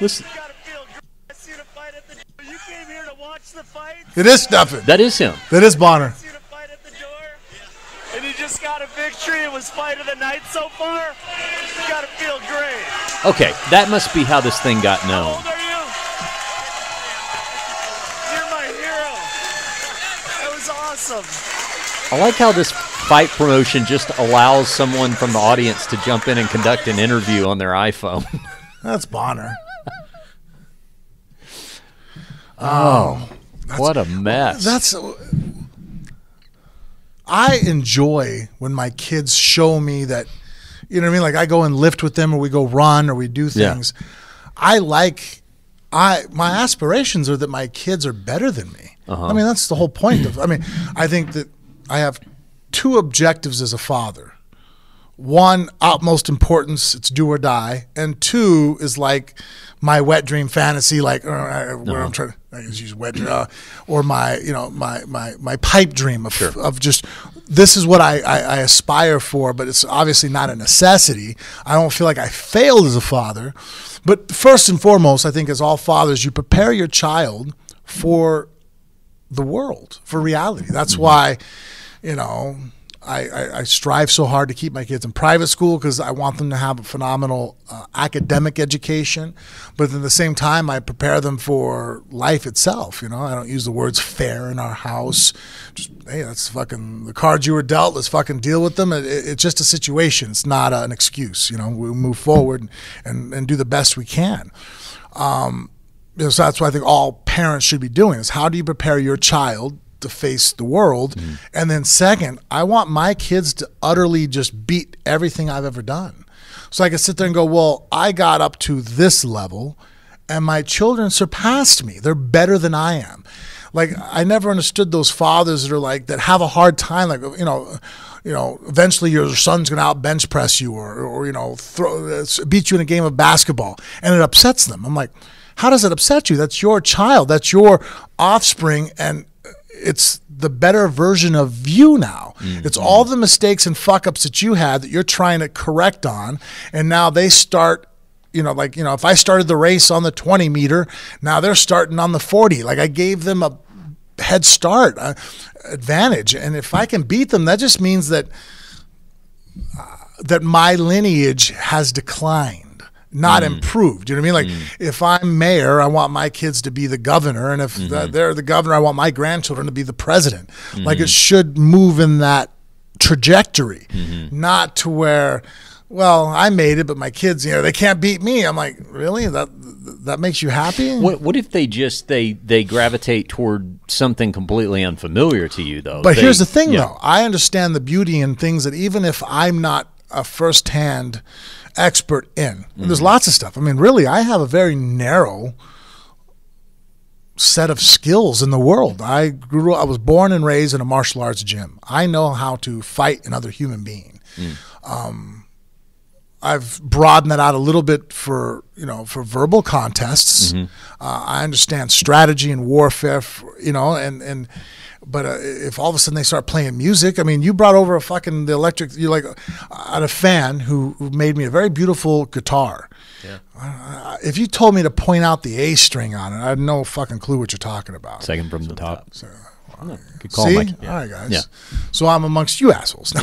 Listen. It is Stephan. That is him. That is Bonner. And he just got a victory. It was fight of the night so far. You got to feel great. Okay, that must be how this thing got known. How old are you? You're my hero. That was awesome. I like how this fight promotion just allows someone from the audience to jump in and conduct an interview on their iPhone. That's Bonner. Oh, what a mess. I enjoy when my kids show me that, you know what I mean? Like I go and lift with them or we go run or we do things. Yeah. My aspirations are that my kids are better than me. I mean, that's the whole point of, I think that I have two objectives as a father. One, utmost importance, it's do or die. And two is like my wet dream fantasy, like where I'm trying to use wet dream, or my, my pipe dream of just, this is what I aspire for, but it's obviously not a necessity. I don't feel like I failed as a father. But first and foremost, I think as all fathers, you prepare your child for the world, for reality. That's why, I strive so hard to keep my kids in private school because I want them to have a phenomenal academic education. But at the same time, I prepare them for life itself. You know, I don't use the words fair in our house. Just, hey, that's fucking the cards you were dealt. Let's fucking deal with them. It's just a situation. It's not an excuse. You know, we move forward and do the best we can. So that's what I think all parents should be doing is how do you prepare your child to face the world? And then second, I want my kids to utterly just beat everything I've ever done. So I can sit there and go, well, I got up to this level and my children surpassed me. They're better than I am. Like I never understood those fathers that are like, that have a hard time, like, you know, eventually your son's going to out bench press you or beat you in a game of basketball and it upsets them. I'm like, how does it upset you? That's your child. That's your offspring. And it's the better version of you now. It's all the mistakes and fuck ups that you had that you're trying to correct on. And now they start, if I started the race on the 20 meter, now they're starting on the 40. Like I gave them a head start, advantage. And if I can beat them, that just means that my lineage has declined. Not improved. You know what I mean? Like if I'm mayor, I want my kids to be the governor. And if they're the governor, I want my grandchildren to be the president. Like it should move in that trajectory, not to where, well, I made it, but my kids, they can't beat me. I'm like, really? That makes you happy? What if they just, they gravitate toward something completely unfamiliar to you though? But here's the thing though. I understand the beauty in things that even if I'm not a firsthand expert in. There's lots of stuff. I mean, really, I have a very narrow set of skills in the world. I was born and raised in a martial arts gym. I know how to fight another human being. I've broadened that out a little bit for verbal contests. I understand strategy and warfare, But if all of a sudden they start playing music, I mean, you brought over the electric, I had a fan who made me a very beautiful guitar. Yeah. If you told me to point out the A string on it, I had no fucking clue what you're talking about. Second from the top. So, good call, see? Mike. All right, guys. Yeah. So I'm amongst you assholes.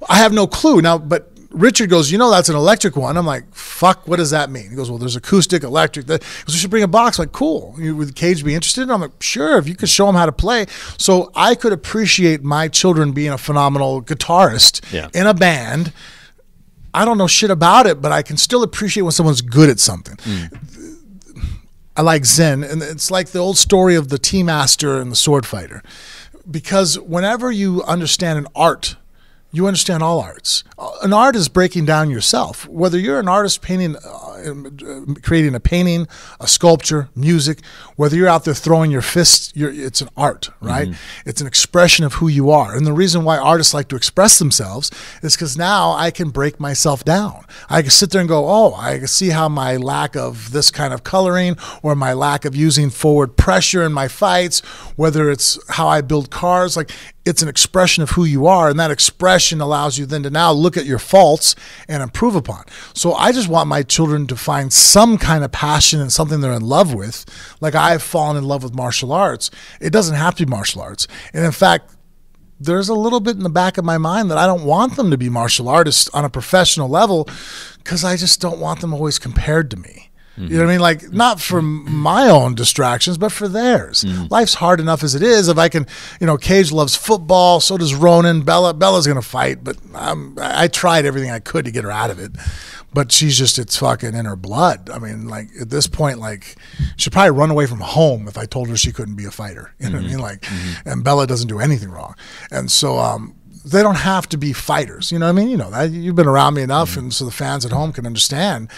I have no clue. Now, but Richard goes, that's an electric one. I'm like, fuck, what does that mean? He goes, well, there's acoustic, electric. He goes, we should bring a box. I'm like, cool. Would Cage be interested? And I'm like, sure, if you could show him how to play. So I could appreciate my children being a phenomenal guitarist in a band. I don't know shit about it, but I can still appreciate when someone's good at something. I like Zen, and it's like the old story of the tea master and the sword fighter. Because whenever you understand an art, you understand all arts. An art is breaking down yourself. Whether you're an artist painting, creating a painting, a sculpture, music, whether you're out there throwing your fists, it's an art, right? It's an expression of who you are. And the reason why artists like to express themselves is because now I can break myself down. I can sit there and go, oh, I can see how my lack of this kind of coloring or my lack of using forward pressure in my fights, whether it's how I build cars, like it's an expression of who you are, and that expression allows you then to now look at your faults and improve upon. So I just want my children to find some kind of passion and something they're in love with. Like I've fallen in love with martial arts. It doesn't have to be martial arts. And in fact, there's a little bit in the back of my mind that I don't want them to be martial artists on a professional level because I just don't want them always compared to me. You know what I mean? Like, not for my own distractions, but for theirs. Life's hard enough as it is. If I can, Cage loves football, so does Ronan. Bella's going to fight, but I tried everything I could to get her out of it. But it's fucking in her blood. I mean, like, at this point, like, she'd probably run away from home if I told her she couldn't be a fighter. You know what I mean? Like, and Bella doesn't do anything wrong. And so, they don't have to be fighters. You know what I mean? You know that. You've been around me enough, and so the fans at home can understand.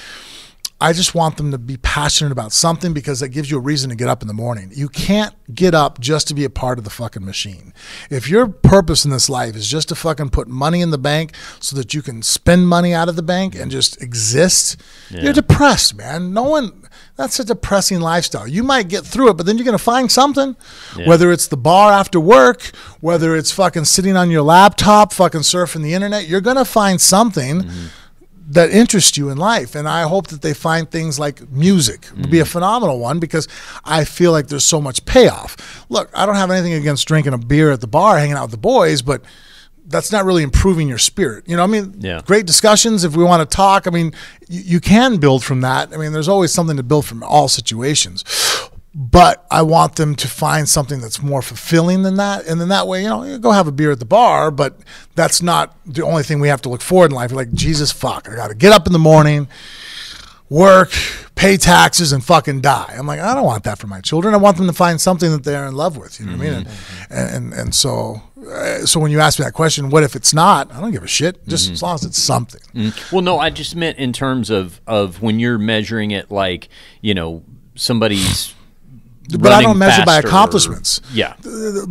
I just want them to be passionate about something because that gives you a reason to get up in the morning. You can't get up just to be a part of the fucking machine. If your purpose in this life is just to fucking put money in the bank so that you can spend money out of the bank and just exist, you're depressed, man. That's a depressing lifestyle. You might get through it, but then you're going to find something, whether it's the bar after work, whether it's fucking sitting on your laptop, fucking surfing the internet, you're going to find something that interests you in life. And I hope that they find things like music would be a phenomenal one because I feel like there's so much payoff. Look, I don't have anything against drinking a beer at the bar, hanging out with the boys, but that's not really improving your spirit. You know, I mean, Yeah. great discussions if we want to talk. I mean, you can build from that. I mean, there's always something to build from all situations. But I want them to find something that's more fulfilling than that. And then that way, you know, you go have a beer at the bar, but that's not the only thing we have to look forward in life. You're like, Jesus, fuck, I got to get up in the morning, work, pay taxes, and fucking die. I'm like, I don't want that for my children. I want them to find something that they're in love with. You know what I mean? And so when you ask me that question, what if it's not? I don't give a shit. Just as long as it's something. Well, no, I just meant in terms of when you're measuring it, like, you know, somebody's. But I don't measure by accomplishments. Yeah.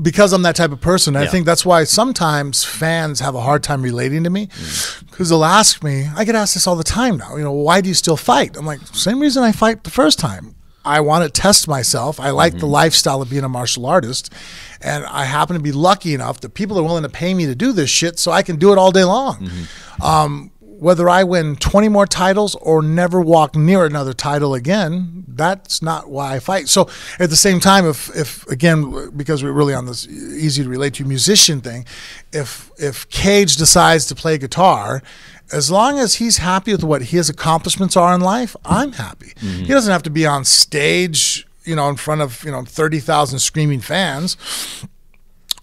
Because I'm that type of person. I Yeah. think that's why sometimes fans have a hard time relating to me, because they'll ask me, I get asked this all the time now, you know, why do you still fight? I'm like, same reason I fight the first time. I want to test myself. I like the lifestyle of being a martial artist, and I happen to be lucky enough that people are willing to pay me to do this shit so I can do it all day long. Whether I win 20 more titles or never walk near another title again, that's not why I fight. So at the same time, if again, because we're really on this easy to relate to musician thing, if Cage decides to play guitar, as long as he's happy with what his accomplishments are in life, I'm happy. He doesn't have to be on stage, you know, in front of, you know, 30,000 screaming fans.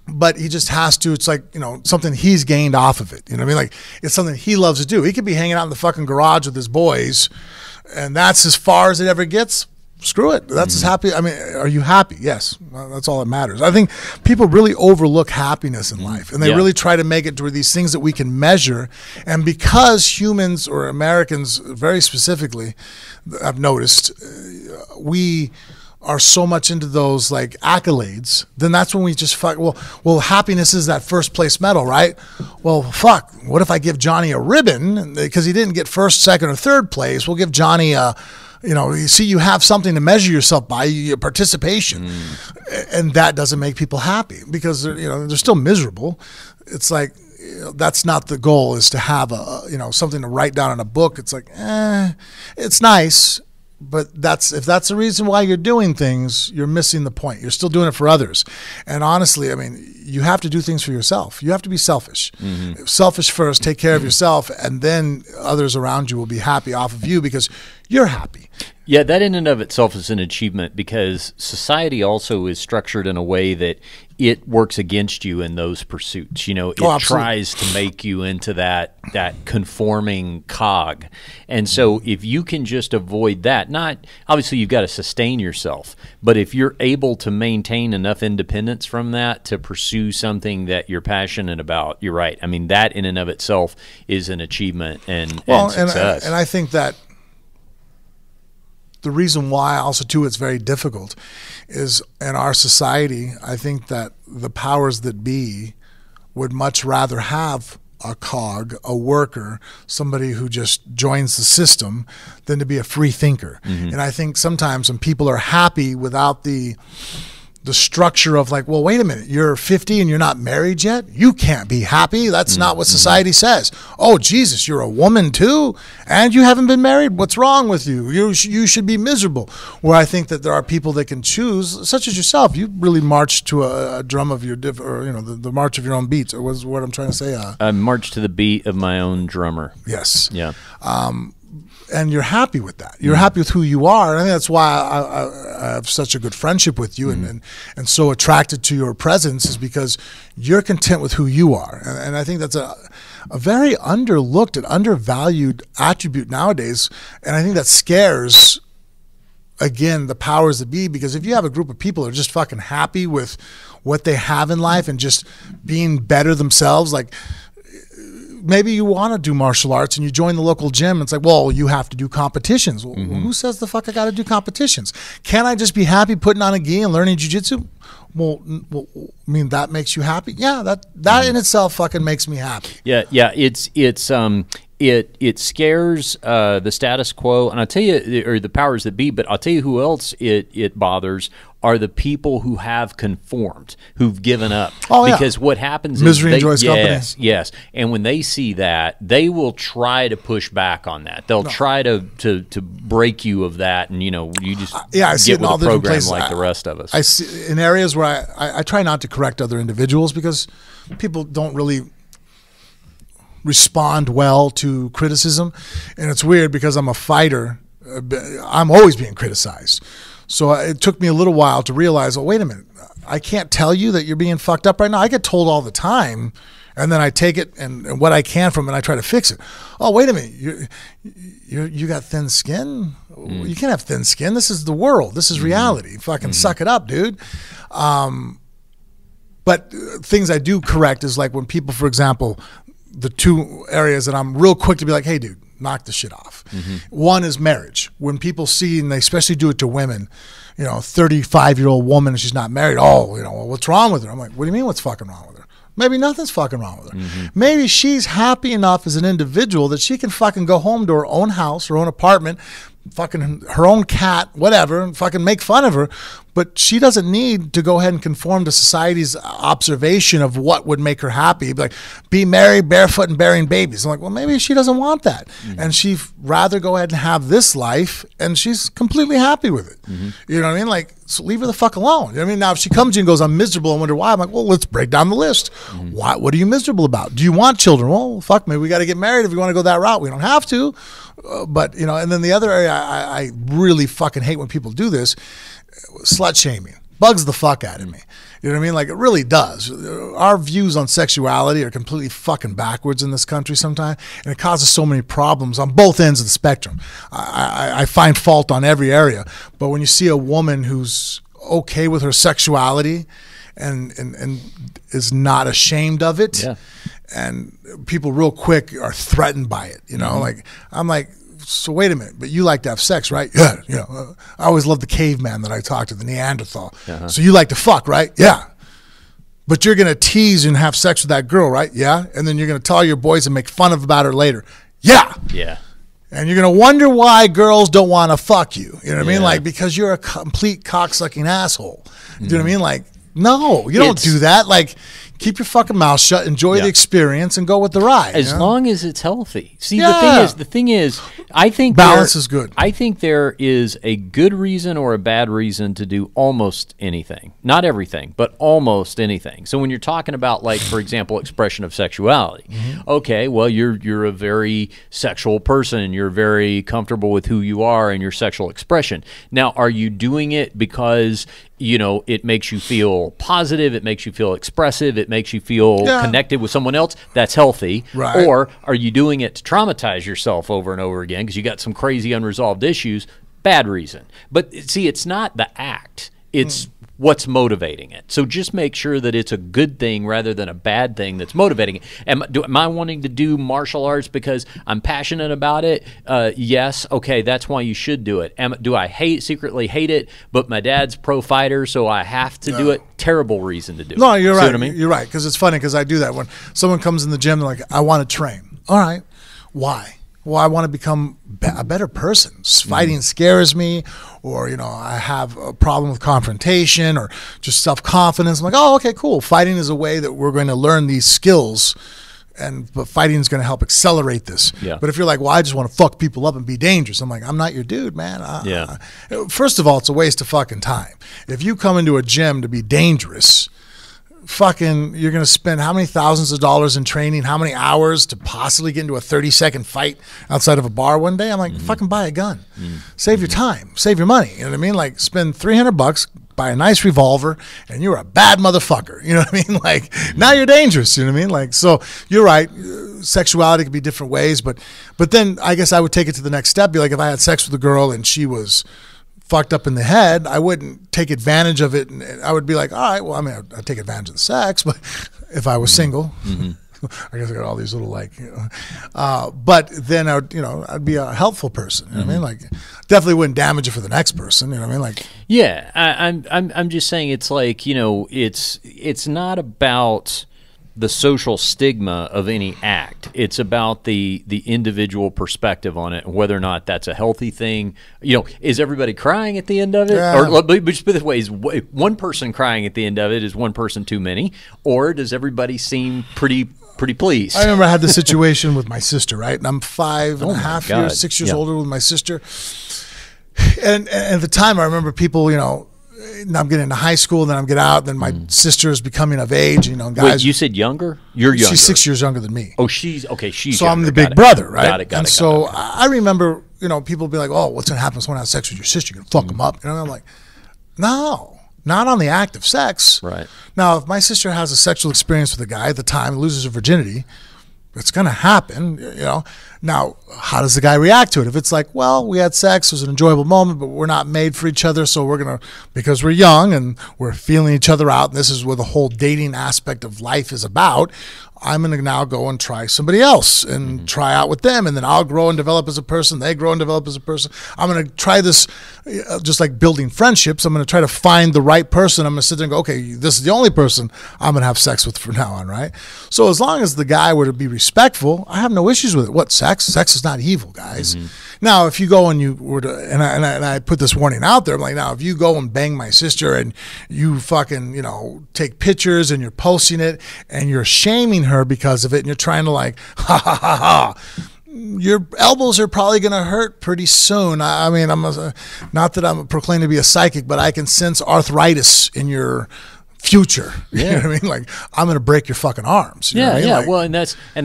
But he just has to, it's like, you know, something he's gained off of it. You know what I mean? Like, it's something he loves to do. He could be hanging out in the fucking garage with his boys, and that's as far as it ever gets. Screw it. That's as happy. I mean, are you happy? Yes. Well, that's all that matters. I think people really overlook happiness in life, and they really try to make it to where these things that we can measure. And because humans, or Americans very specifically, I've noticed, we are so much into those like accolades, then that's when we just fuck. Well, happiness is that first place medal, right? Well, fuck. What if I give Johnny a ribbon because he didn't get first, second, or third place? We'll give Johnny a, you know, you see, you have something to measure yourself by, your participation, and that doesn't make people happy because they're, you know, they're still miserable. It's like, you know, that's not the goal. Is to have a, you know, something to write down in a book. It's like, it's nice. But if that's the reason why you're doing things, you're missing the point. You're still doing it for others. And honestly, I mean, you have to do things for yourself. You have to be selfish. Selfish first, take care of yourself, and then others around you will be happy off of you because you're happy. Yeah, that in and of itself is an achievement because society also is structured in a way that it works against you in those pursuits. You know, it tries to make you into that conforming cog. And so if you can just avoid that, not obviously you've got to sustain yourself, but if you're able to maintain enough independence from that to pursue something that you're passionate about, you're right. I mean, that in and of itself is an achievement and success. And I think that the reason why also too it's very difficult is in our society, I think that the powers that be would much rather have a cog, a worker, somebody who just joins the system than to be a free thinker. And I think sometimes when people are happy without the structure of like, well, wait a minute, you're 50 and you're not married yet? You can't be happy. That's not what society says. Oh, Jesus, you're a woman too? And you haven't been married? What's wrong with you? You should be miserable. Where I think that there are people that can choose, such as yourself. You really march to a drum of your, or, you know, the march of your own beats, or was what I'm trying to say. I march to the beat of my own drummer. Yes. Yeah. And you're happy with that. You're happy with who you are. And I think that's why I have such a good friendship with you and so attracted to your presence is because you're content with who you are. And I think that's a very underlooked and undervalued attribute nowadays. And I think that scares, again, the powers that be, because if you have a group of people that are just fucking happy with what they have in life and just being better themselves, like, maybe you want to do martial arts and you join the local gym and it's like, well, you have to do competitions. Well, who says the fuck I got to do competitions? Can't I just be happy putting on a gi and learning jiu-jitsu? Well, I mean, that makes you happy? Yeah, that in itself fucking makes me happy. Yeah, it scares the status quo, and I'll tell you, or the powers that be, but I'll tell you who else it bothers are the people who have conformed, who've given up. Oh, yeah. Because what happens Misery is enjoys company. Yes. And when they see that, they will try to push back on that. They'll try to break you of that, and you know, you just I see get it in all with a different program places. like the rest of us. I see in areas where I try not to correct other individuals because people don't really respond well to criticism. And it's weird because I'm a fighter. I'm always being criticized. So it took me a little while to realize, oh, wait a minute. I can't tell you that you're being fucked up right now. I get told all the time, and then I take it and what I can from it, and I try to fix it. Oh, wait a minute. You got thin skin? You can't have thin skin. This is the world. This is reality. Fucking suck it up, dude. But things I do correct is like when people, for example, the two areas that I'm real quick to be like, hey, dude, knock the shit off. One is marriage. When people see, and they especially do it to women, 35-year-old woman and she's not married. Oh, well, what's wrong with her? I'm like, what do you mean what's fucking wrong with her? Maybe nothing's fucking wrong with her. Maybe she's happy enough as an individual that she can fucking go home to her own house, her own apartment, fucking her own cat, whatever, and fucking make fun of her. But she doesn't need to go ahead and conform to society's observation of what would make her happy. Be married, barefoot, and bearing babies. I'm like, well, maybe she doesn't want that. And she'd rather go ahead and have this life, and she's completely happy with it. You know what I mean? Like, so leave her the fuck alone. You know what I mean? Now, if she comes to you and goes, I'm miserable, I wonder why. I'm like, well, let's break down the list. What are you miserable about? Do you want children? Well, fuck, maybe we got to get married if we want to go that route. We don't have to. But, and then the other area I really fucking hate when people do this, slut shaming. Bugs the fuck out of me. You know what I mean? Like, it really does. Our views on sexuality are completely fucking backwards in this country sometimes, and it causes so many problems on both ends of the spectrum. I find fault on every area, but when you see a woman who's okay with her sexuality and is not ashamed of it, and people real quick are threatened by it, like, I'm like, so wait a minute, but you like to have sex, right? Yeah. I always loved the caveman that I talked to, the Neanderthal. So you like to fuck, right? Yeah. But you're going to tease and have sex with that girl, right? Yeah. And then you're going to tell your boys and make fun about her later. Yeah. Yeah. And you're going to wonder why girls don't want to fuck you. You know what I mean? Like, because you're a complete cocksucking asshole. You know what I mean? Like, no, you don't do that. Like, keep your fucking mouth shut, enjoy the experience, and go with the ride. As long as it's healthy. See, the thing is, I think balance is good. I think there is a good reason or a bad reason to do almost anything. Not everything, but almost anything. So when you're talking about, like, for example, expression of sexuality, okay, well, you're a very sexual person, and you're very comfortable with who you are and your sexual expression. Now, are you doing it because it makes you feel positive, it makes you feel expressive, it makes you feel connected with someone else? That's healthy. Right. Or are you doing it to traumatize yourself over and over again because you got some crazy unresolved issues? Bad reason. But see, it's not the act. It's what's motivating it. So just make sure that it's a good thing rather than a bad thing that's motivating it. Am I wanting to do martial arts because I'm passionate about it? Yes. Okay, that's why you should do it. Do I secretly hate it, but my dad's pro fighter, so I have to do it? Terrible reason to do it. No, you're right. What I mean? You're right, because it's funny because I do that. When someone comes in the gym, they're like, I want to train. All right. Why? Well, I want to become a better person. Fighting scares me, or, I have a problem with confrontation or just self-confidence. I'm like, oh, okay, cool. Fighting is a way that we're going to learn these skills, but fighting is going to help accelerate this. Yeah. But if you're like, well, I just want to fuck people up and be dangerous, I'm like, I'm not your dude, man. First of all, it's a waste of fucking time. If you come into a gym to be dangerous, you're going to spend how many thousands of dollars in training, how many hours to possibly get into a 30-second fight outside of a bar one day? I'm like, fucking buy a gun. Save your time. Save your money. You know what I mean? Like, spend $300, buy a nice revolver, and you're a bad motherfucker. You know what I mean? Like, now you're dangerous. You know what I mean? Like, so you're right. Sexuality can be different ways, but then I guess I would take it to the next step. Be like, if I had sex with a girl and she was fucked up in the head, I wouldn't take advantage of it, and I would be like, all right, well, I mean, I'd take advantage of the sex, but if I was single, I guess I got all these little but then I'd be a helpful person. You know what I mean? Like, definitely wouldn't damage it for the next person. You know what I mean? Like, yeah, I'm just saying, it's like, it's not about the social stigma of any act. It's about the individual perspective on it and whether or not that's a healthy thing. Is everybody crying at the end of it? Yeah. Or just put it this way, is one person crying at the end of it is one person too many? Or does everybody seem pretty pleased? I remember I had this situation with my sister, right? And I'm 5.5 years, 6 years older with my sister. And at the time, I remember people, I'm getting into high school, then I'm getting out, then my sister is becoming of age. You know, guys. Wait, you said younger? You're younger. She's 6 years younger than me. Oh, she's okay. She's so younger. I'm the big brother, right? Got it. So I remember, you know, people be like, "Oh, what's gonna happen if someone has sex with your sister? You're gonna fuck them up?" And I'm like, "No, not on the act of sex." Right. Now, if my sister has a sexual experience with a guy at the time, loses her virginity, it's going to happen, you know. Now, how does the guy react to it? If it's like, well, we had sex, it was an enjoyable moment, but we're not made for each other, so we're going to, because we're young and we're feeling each other out, and this is where the whole dating aspect of life is about, I'm going to now go and try somebody else and try out with them, and then I'll grow and develop as a person. They grow and develop as a person. I'm going to try this, just like building friendships. I'm going to try to find the right person. I'm going to sit there and go, okay, this is the only person I'm going to have sex with from now on, right? So as long as the guy were to be respectful, I have no issues with it. What, sex? Sex is not evil, guys. Now, if you go and you were to, and I put this warning out there, I'm like, now, if you go and bang my sister and you fucking, you know, take pictures and you're posting it and you're shaming her because of it and you're trying to like, ha, ha, ha, ha, your elbows are probably going to hurt pretty soon. I mean, not that I'm proclaimed to be a psychic, but I can sense arthritis in your future. Yeah. You know what I mean? Like, I'm going to break your fucking arms. You know what I mean? Like, well, and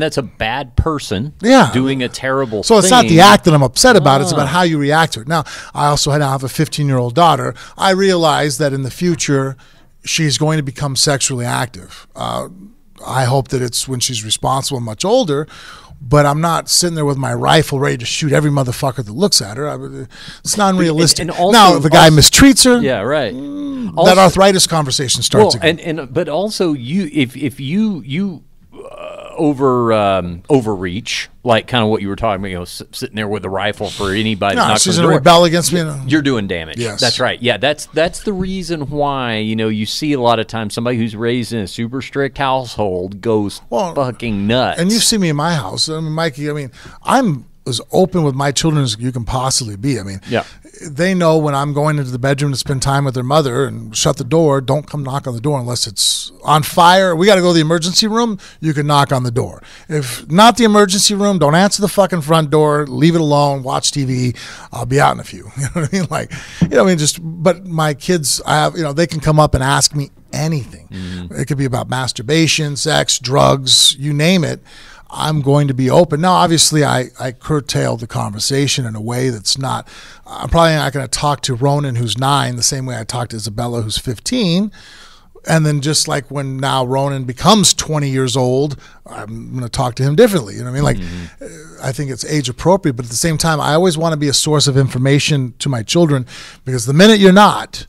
that's a bad person doing a terrible so thing. It's not the act that I'm upset about. It's about how you react to it. Now, I also have a 15-year-old daughter. I realize that in the future, she's going to become sexually active. I hope that it's when she's responsible and much older, but I'm not sitting there with my rifle ready to shoot every motherfucker that looks at her. It's not unrealistic. And also, now, if the guy mistreats her, yeah, right. That arthritis conversation starts again. But also, if you overreach, like kind of what you were talking about, you know, sitting there with a rifle for anybody. No, she's going to rebel against me. You're doing damage. Yes. That's right. Yeah, that's the reason why, you know, you see a lot of times somebody who's raised in a super strict household goes fucking nuts. And you see me in my house. I mean, Mikey, I mean, I'm as open with my children as you can possibly be. I mean, they know when I'm going into the bedroom to spend time with their mother and shut the door, don't come knock on the door unless it's on fire. We got to go to the emergency room. You can knock on the door. If not the emergency room, don't answer the fucking front door. Leave it alone. Watch TV. I'll be out in a few. You know what I mean? Like, you know, I mean, but my kids, I have, you know, they can come up and ask me anything. It could be about masturbation, sex, drugs, you name it. I'm going to be open. Now, obviously, I curtail the conversation in a way that's not, I'm probably not going to talk to Ronan, who's 9, the same way I talked to Isabella, who's 15. And then just like when now Ronan becomes 20 years old, I'm going to talk to him differently. You know what I mean? Like, I think it's age appropriate, but at the same time, I always want to be a source of information to my children, because the minute you're not,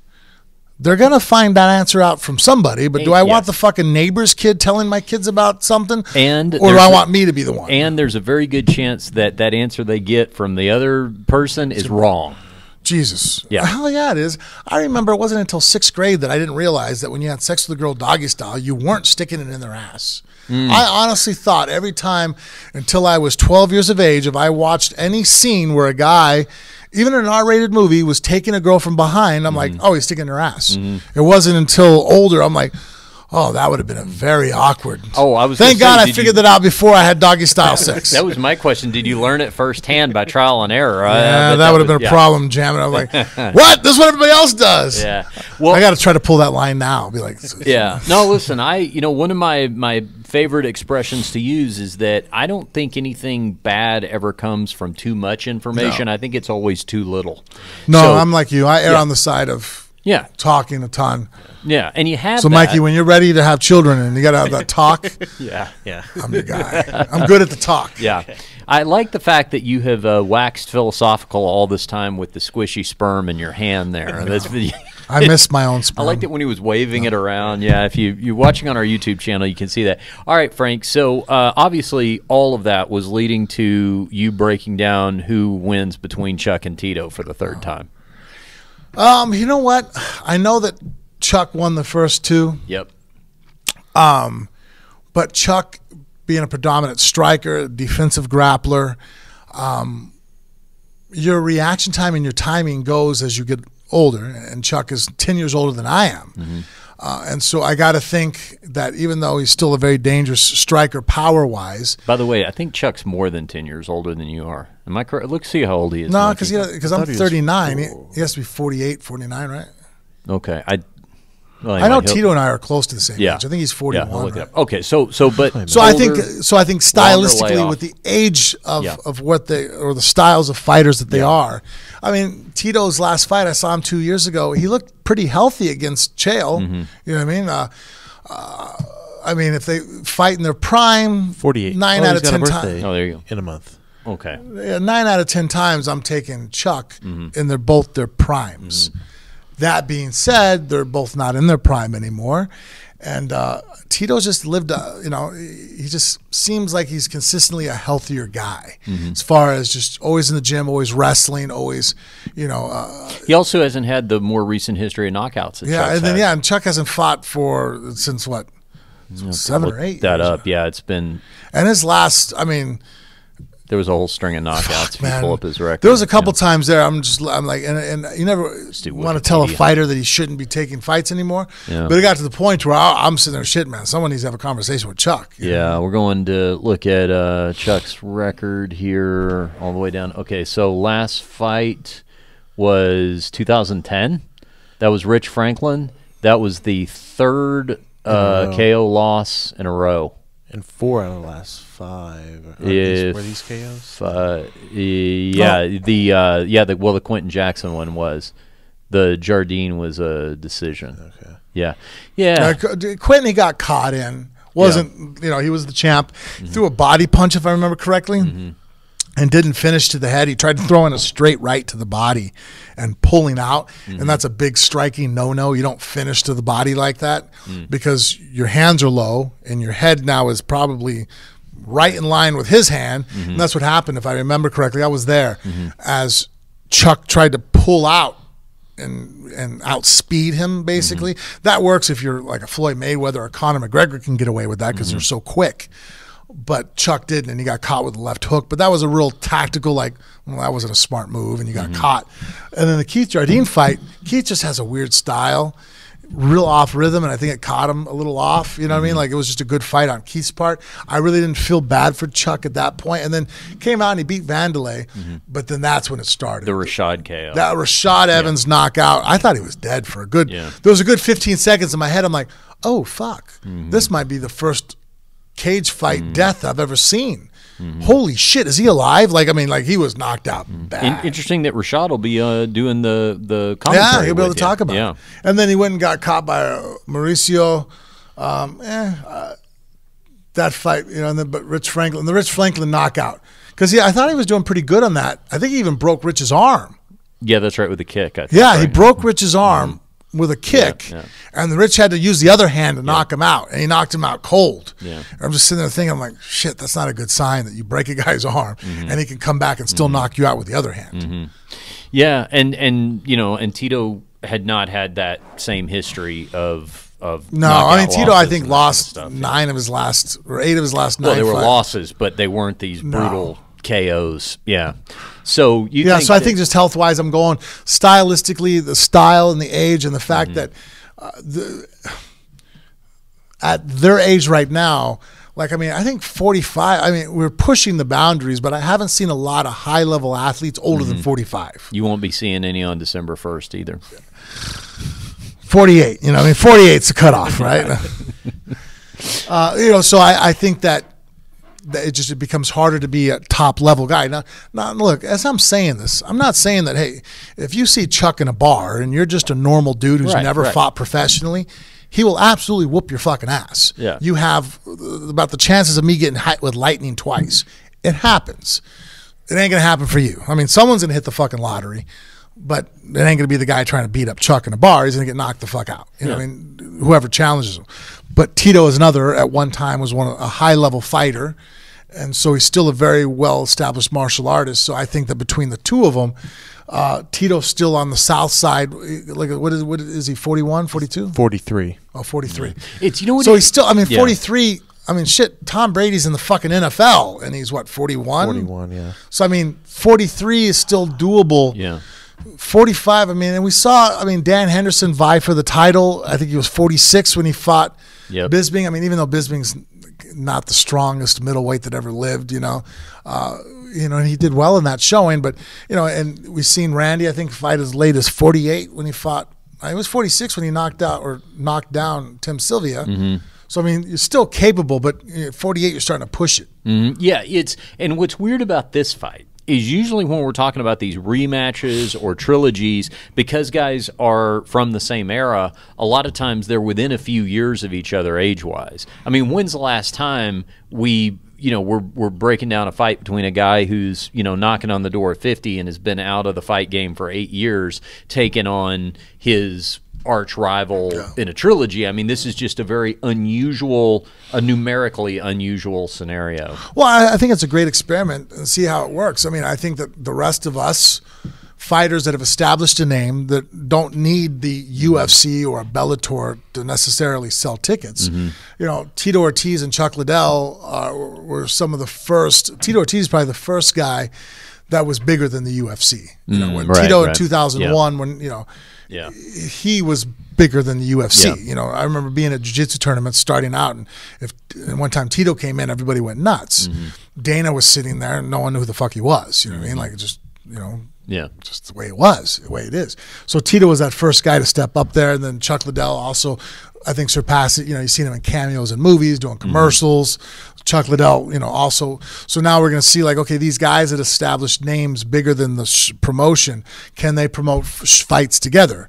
they're going to find that answer out from somebody, but do I want the fucking neighbor's kid telling my kids about something? Or do I want me to be the one? And there's a very good chance that that answer they get from the other person is wrong. Jesus. Yeah. Hell yeah, it is. I remember it wasn't until 6th grade that I didn't realize that when you had sex with a girl doggy style, you weren't sticking it in their ass. I honestly thought every time until I was 12 years of age, if I watched any scene where a guy, even in an R-rated movie, was taking a girl from behind, I'm like, oh, he's sticking her ass. It wasn't until older, I'm like, oh, that would have been a very awkward. Oh, I was. Thank God I figured that out before I had doggy style sex. That was my question. Did you learn it firsthand by trial and error? Yeah, that would have been a problem, jamming. I'm like, what? This is what everybody else does. Yeah. Well, I got to try to pull that line now. Be like, yeah. No, listen. One of my favorite expressions to use is that I don't think anything bad ever comes from too much information. No. I think it's always too little. No, so, I'm like you. I err on the side of talking a ton. Yeah, and you have so, Mikey, when you're ready to have children and you got to have that talk, yeah, I'm your guy. I'm good at the talk. Yeah. I like the fact that you have waxed philosophical all this time with the squishy sperm in your hand there. I miss my own sperm. I liked it when he was waving it around. Yeah, if you're watching on our YouTube channel, you can see that. All right, Frank, so obviously all of that was leading to you breaking down who wins between Chuck and Tito for the third time. You know what? I know that Chuck won the first 2. Yep. But Chuck, being a predominant striker, defensive grappler, your reaction time and your timing goes as you get older. And Chuck is 10 years older than I am. And so I got to think that even though he's still a very dangerous striker power-wise. By the way, I think Chuck's more than 10 years older than you are. Am I correct? Let's see how old he is. No, because I'm 39. He has to be 48, 49, right? Okay. Well, anyway, I know Tito and I are close to the same age. I think he's 41. Yeah, right? Okay, so I think stylistically with the age of what the styles of fighters that they are. I mean, Tito's last fight, I saw him 2 years ago. He looked pretty healthy against Chael. Mm-hmm. You know what I mean? If they fight in their prime, 48. 9 out of 10 times. Oh, there you go. In a month. Okay. 9 out of 10 times I'm taking Chuck, and they're both their primes. That being said, they're both not in their prime anymore. And Tito's just lived, he just seems like he's consistently a healthier guy as far as just always in the gym, always wrestling, always, he also hasn't had the more recent history of knockouts. And Chuck hasn't fought since what? 7 or 8 that years. Up. Yeah, it's been. And his last, there was a whole string of knockouts. If you pull up his record. There was a couple times there. I'm like, and you never want to tell a fighter that he shouldn't be taking fights anymore. Yeah. But it got to the point where I'm sitting there, shit, man. Someone needs to have a conversation with Chuck. Yeah, we're going to look at Chuck's record here all the way down. Okay, so last fight was 2010. That was Rich Franklin. That was the third KO loss in a row. And 4 out of the last 5 were these KOs? The Quentin Jackson one was. The Jardine was a decision. Okay. Yeah. Quentin, he got caught in. Wasn't he was the champ. Threw a body punch, if I remember correctly, and didn't finish to the head. He tried to throw in a straight right to the body and pulling out, and that's a big striking no-no. You don't finish to the body like that because your hands are low and your head now is probably right in line with his hand, and that's what happened, if I remember correctly. I was there as Chuck tried to pull out and outspeed him, basically. That works if you're like a Floyd Mayweather or Conor McGregor can get away with that because they're so quick. But Chuck didn't, and he got caught with a left hook. But that was a real tactical, that wasn't a smart move, and you got caught. And then the Keith Jardine fight, Keith just has a weird style, real off rhythm, and I think it caught him a little off. You know what I mean? Like, it was just a good fight on Keith's part. I really didn't feel bad for Chuck at that point. And then came out and he beat Vandelay, but then that's when it started. The Rashad KO. That Rashad Evans knockout, I thought he was dead for a good there was a good 15 seconds in my head. I'm like, oh, fuck. This might be the first cage fight death I've ever seen. Holy shit, is he alive? He was knocked out bad. Interesting that Rashad will be doing the commentary. Yeah, he'll be able to talk about it. And then he went and got caught by Mauricio. That fight, but Rich Franklin knockout. Because I thought he was doing pretty good on that. I think he even broke Rich's arm. Yeah, that's right, with the kick. I think, he broke Rich's arm with a kick, and Rich had to use the other hand to knock him out, and he knocked him out cold. I'm just sitting there thinking, I'm like, shit, that's not a good sign that you break a guy's arm and he can come back and still knock you out with the other hand. Yeah, and Tito had not had that same history of Tito, I think, lost 8 of his last 9 Well, they were fights. Losses, but they weren't these brutal KOs. Yeah. So so I think just health wise, I'm going stylistically, the style and the age and the fact that at their age right now, I think 45. We're pushing the boundaries, but I haven't seen a lot of high level athletes older than 45. You won't be seeing any on December 1st either. 48. 48's the cutoff, right? So I think that it becomes harder to be a top level guy. Now, look, as I'm saying this, I'm not saying that, hey, if you see Chuck in a bar and you're just a normal dude who's never fought professionally, he will absolutely whoop your fucking ass. Yeah. You have about the chances of me getting hit with lightning twice. It happens. It ain't going to happen for you. Someone's going to hit the fucking lottery, but it ain't going to be the guy trying to beat up Chuck in a bar. He's going to get knocked the fuck out. Whoever challenges him. But Tito is another, at one time, was a high-level fighter, and so he's still a very well-established martial artist. So I think that between the two of them, Tito's still on the south side. What is he, 41, 42? 43. Oh, 43. It's, so he's still, 43, shit, Tom Brady's in the fucking NFL, and he's, 41? 41, yeah. So, 43 is still doable. Yeah. 45, and we saw, Dan Henderson vie for the title. I think he was 46 when he fought Bisping. Even though Bisping's not the strongest middleweight that ever lived, and he did well in that showing. But, and we've seen Randy, I think, fight as late as 48 when he fought He was 46 when he knocked down Tim Sylvia. So I mean, you're still capable, but 48, you're starting to push it. Yeah, and what's weird about this fight is usually when we're talking about these rematches or trilogies, because guys are from the same era, a lot of times they're within a few years of each other age-wise. I mean, when's the last time we're breaking down a fight between a guy who's, knocking on the door of 50 and has been out of the fight game for 8 years, taking on his arch rival in a trilogy? I mean, this is just a very numerically unusual scenario. Well, I think it's a great experiment and see how it works. I mean, I think that the rest of us fighters that have established a name that don't need the UFC or a Bellator to necessarily sell tickets. Tito Ortiz and Chuck Liddell were some of the first. Tito Ortiz is probably the first guy that was bigger than the UFC. When Tito in 2001, when he was bigger than the UFC. I remember being at jiu-jitsu tournaments starting out, and one time Tito came in, everybody went nuts. Dana was sitting there, and no one knew who the fuck he was. You know what I mean? Like, just just the way it was, the way it is. So Tito was that first guy to step up there, and then Chuck Liddell also, I think, surpassed it. You've seen him in cameos in movies, doing commercials. Chuck Liddell, also. So now we're going to see, like, okay, these guys that established names bigger than the promotion, can they promote fights together?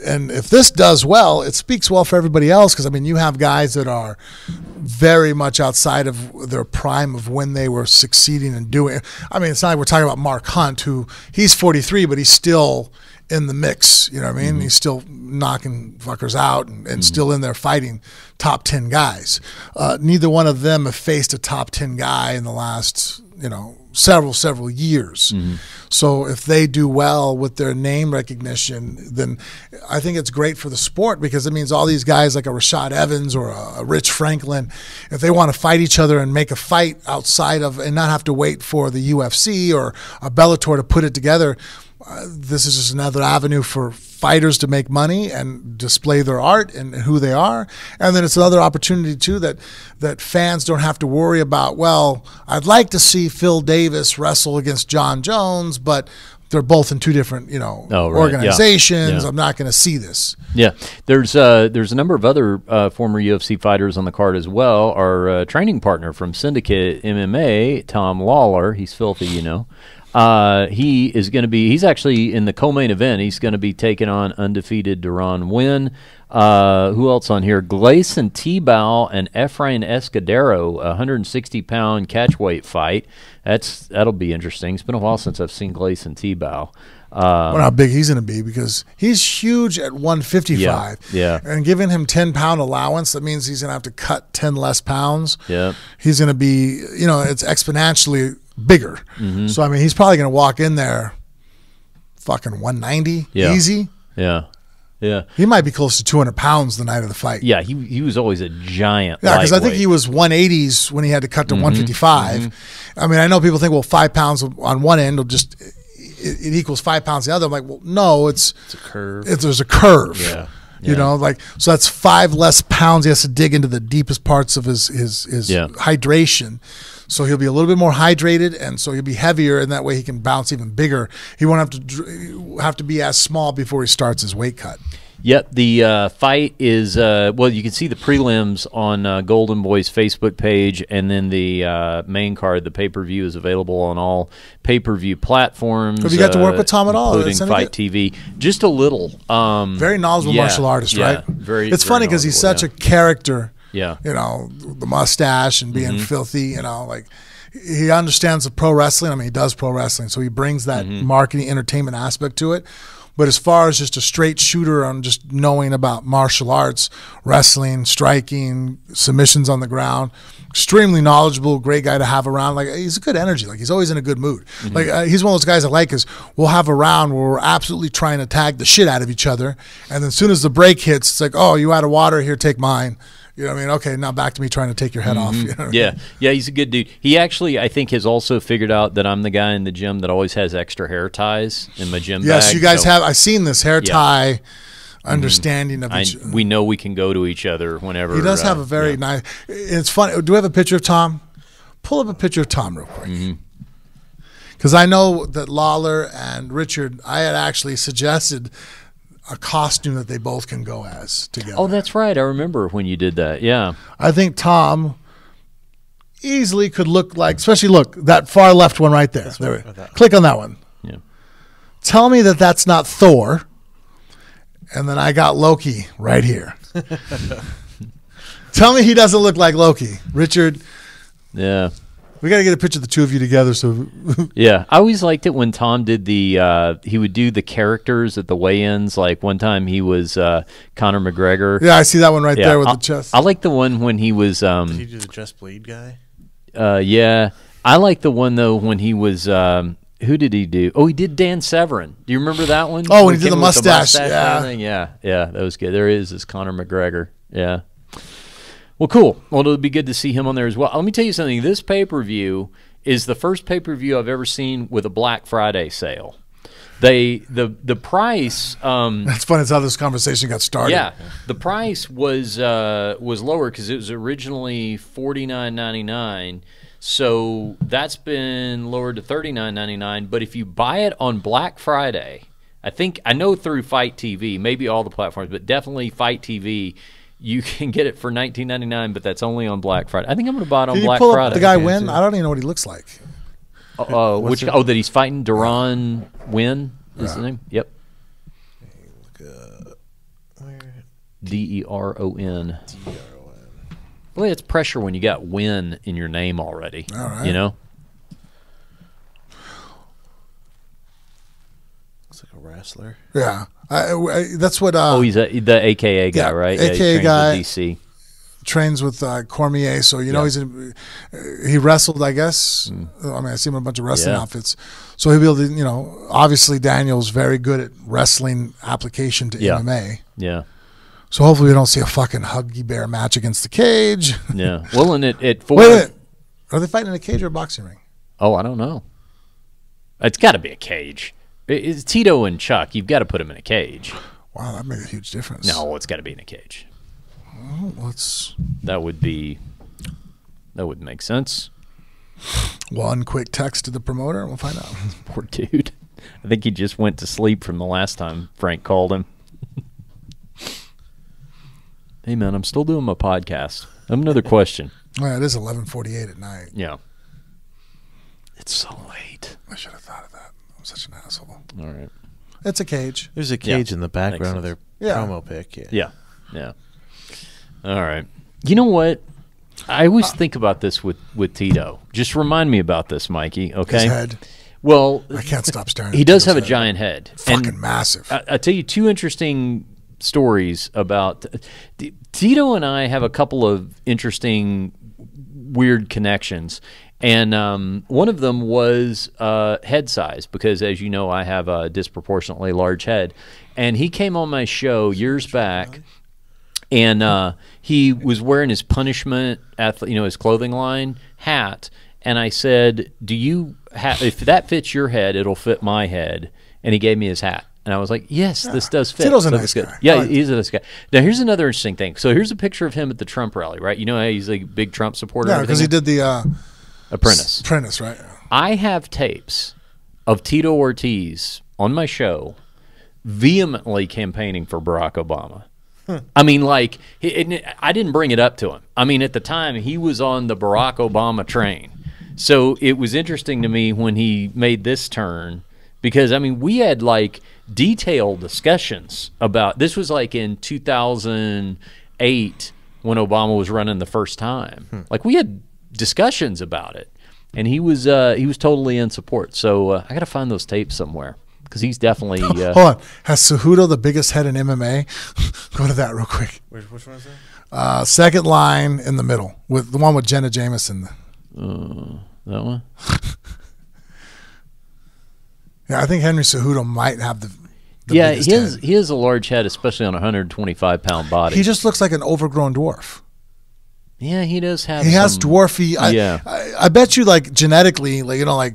And if this does well, it speaks well for everybody else, because, I mean, you have guys that are very much outside of their prime of when they were succeeding and doing. I mean, it's not like we're talking about Mark Hunt, who he's 43, but he's still in the mix. You know what I mean? He's still knocking fuckers out and still in there fighting top 10 guys. Neither one of them have faced a top 10 guy in the last, several years. So if they do well with their name recognition, then I think it's great for the sport, because it means all these guys like a Rashad Evans or a Rich Franklin, if they want to fight each other and make a fight outside of, and not have to wait for the UFC or a Bellator to put it together, this is just another avenue for fighters to make money and display their art and who they are. And then it's another opportunity too that fans don't have to worry about, well, I'd like to see Phil Davis wrestle against John Jones, but they're both in two different, organizations. I'm not going to see this. Yeah, there's a number of other former UFC fighters on the card as well. Our training partner from Syndicate MMA, Tom Lawler, he's filthy, he is going to be. He's actually in the co-main event. He's going to be taking on undefeated Deron Wynn. Who else on here? Gleison Tebow and Efrain Escudero, a 160-pound catchweight fight. That'll be interesting. It's been a while since I've seen Gleison Tebow. I wonder how big he's going to be, because he's huge at 155. Yeah. And giving him 10-pound allowance, that means he's going to have to cut 10 less pounds. Yeah. He's going to be, it's exponentially bigger. So, I mean, he's probably going to walk in there fucking 190 easy. Yeah. Yeah. He might be close to 200 pounds the night of the fight. Yeah, he was always a giant. Yeah, because I think he was 180s when he had to cut to 155. I mean, I know people think, well, 5 pounds on one end will just it equals 5 pounds the other. I'm like, well, no, it's a curve. There's a curve. Yeah. So that's 5 less pounds he has to dig into the deepest parts of his hydration. So he'll be a little bit more hydrated, and so he'll be heavier, and that way he can bounce even bigger. He won't have to be as small before he starts his weight cut. Yep, the fight is, you can see the prelims on Golden Boy's Facebook page, and then the main card, the pay-per-view, is available on all pay-per-view platforms. Have you got to work with Tom at all? Including Fight TV. Just a little. Very knowledgeable martial artist, right? It's funny because he's such a character. Yeah. The mustache and being filthy, he understands the pro wrestling. I mean, he does pro wrestling, so he brings that marketing, entertainment aspect to it. But as far as just a straight shooter on just knowing about martial arts, wrestling, striking, submissions on the ground, extremely knowledgeable, great guy to have around. Like, he's a good energy. Like, he's always in a good mood. Like, he's one of those guys I like, is we'll have a round where we're absolutely trying to tag the shit out of each other, and then as soon as the break hits, it's like, oh, you out of water, here, take mine. You know what I mean? Okay, now back to me trying to take your head off. You know yeah, he's a good dude. He actually, I think, has also figured out that I'm the guy in the gym that always has extra hair ties in my gym bag. Yes, you guys have. I've seen this hair tie understanding of each. We know we can go to each other whenever. He does have a very nice. It's funny. Do we have a picture of Tom? Pull up a picture of Tom real quick. Because I know that Lawler and Richard, I had actually suggested a costume that they both can go as together. Oh, that's right. I remember when you did that. Yeah. I think Tom easily could look like, especially look, that far left one right there. Click on that one. Yeah. Tell me that that's not Thor. And then I got Loki right here. Tell me he doesn't look like Loki. Richard. Yeah. We got to get a picture of the two of you together. So yeah. I always liked it when Tom did he would do the characters at the weigh-ins. Like one time he was Conor McGregor. Yeah, I see that one right there with the chest. I like the one when he was. Did he do the Just Bleed guy? Yeah. I like the one, though, when he was. Who did he do? Oh, he did Dan Severin. Do you remember that one? Oh, when he did the mustache. Yeah. Yeah, that was good. There is Conor McGregor. Yeah. Well, cool. Well, it'll be good to see him on there as well. Let me tell you something. This pay-per-view is the first pay-per-view I've ever seen with a Black Friday sale. The price. That's funny. It's how this conversation got started. Yeah, the price was lower because it was originally $49.99. So that's been lowered to $39.99. But if you buy it on Black Friday, I know through Fight TV, maybe all the platforms, but definitely Fight TV, you can get it for $19.99. But that's only on Black Friday. I think I'm going to buy it on Black Friday. Friday. The guy Win? I don't even know what he looks like. That he's fighting Deron Win is the name. Yep. Deron. Well, it's pressure when you got Win in your name already. All right. You know? Looks like a wrestler. Yeah. That's what... he's the AKA guy, right? AKA he guy. with DC. Trains with Cormier, so he wrestled, I guess. I mean, I see him in a bunch of wrestling outfits, so he'll be able to, obviously Daniel's very good at wrestling application to MMA. Yeah. So hopefully we don't see a fucking Huggy Bear match against the cage. Yeah. Well, and at 4. Wait. Are they fighting in a cage or a boxing ring? Oh, I don't know. It's got to be a cage. It's Tito and Chuck. You've got to put them in a cage. Wow, that made a huge difference. No, it's got to be in a cage. Well, that would make sense. One quick text to the promoter, and we'll find out. Poor dude. I think he just went to sleep from the last time Frank called him. Hey, man, I'm still doing my podcast. I have another question. Well, it is 11:48 at night. Yeah. It's so late. I should have thought of that. I'm such an asshole. All right. It's a cage. There's a cage in the background of their promo pic. Yeah. All right. You know what? I always think about this with Tito. Just remind me about this, Mikey, okay? His head. Well, I can't stop staring at he does have a giant head. Fucking massive. I'll tell you two interesting stories about Tito and I have a couple of interesting weird connections, and one of them was head size, because as you know I have a disproportionately large head, and he came on my show years back, and he was wearing his punishment his clothing line hat, and I said, do you if that fits your head, it'll fit my head, and he gave me his hat. And I was like, yes, this does fit. Tito's a nice guy. Yeah, he's a nice guy. Now, here's another interesting thing. So here's a picture of him at the Trump rally, right? You know how he's a big Trump supporter? Yeah, because he did the Apprentice. Apprentice, right? I have tapes of Tito Ortiz on my show vehemently campaigning for Barack Obama. I mean, I didn't bring it up to him. I mean, at the time, he was on the Barack Obama train. So it was interesting to me when he made this turn, because, I mean, we had, detailed discussions about this. Was in 2008 when Obama was running the first time. We had discussions about it, and he was totally in support. So I got to find those tapes somewhere, because he's definitely hold on. Has Cejudo the biggest head in MMA? Go to that real quick. Which one is that? Second line in the middle, with the one with Jenna Jameson. That one. Yeah, I think Henry Cejudo might have the yeah, biggest head. He has a large head, especially on a 125-pound body. He just looks like an overgrown dwarf. Yeah, he does have. He has dwarfy. I bet you, genetically,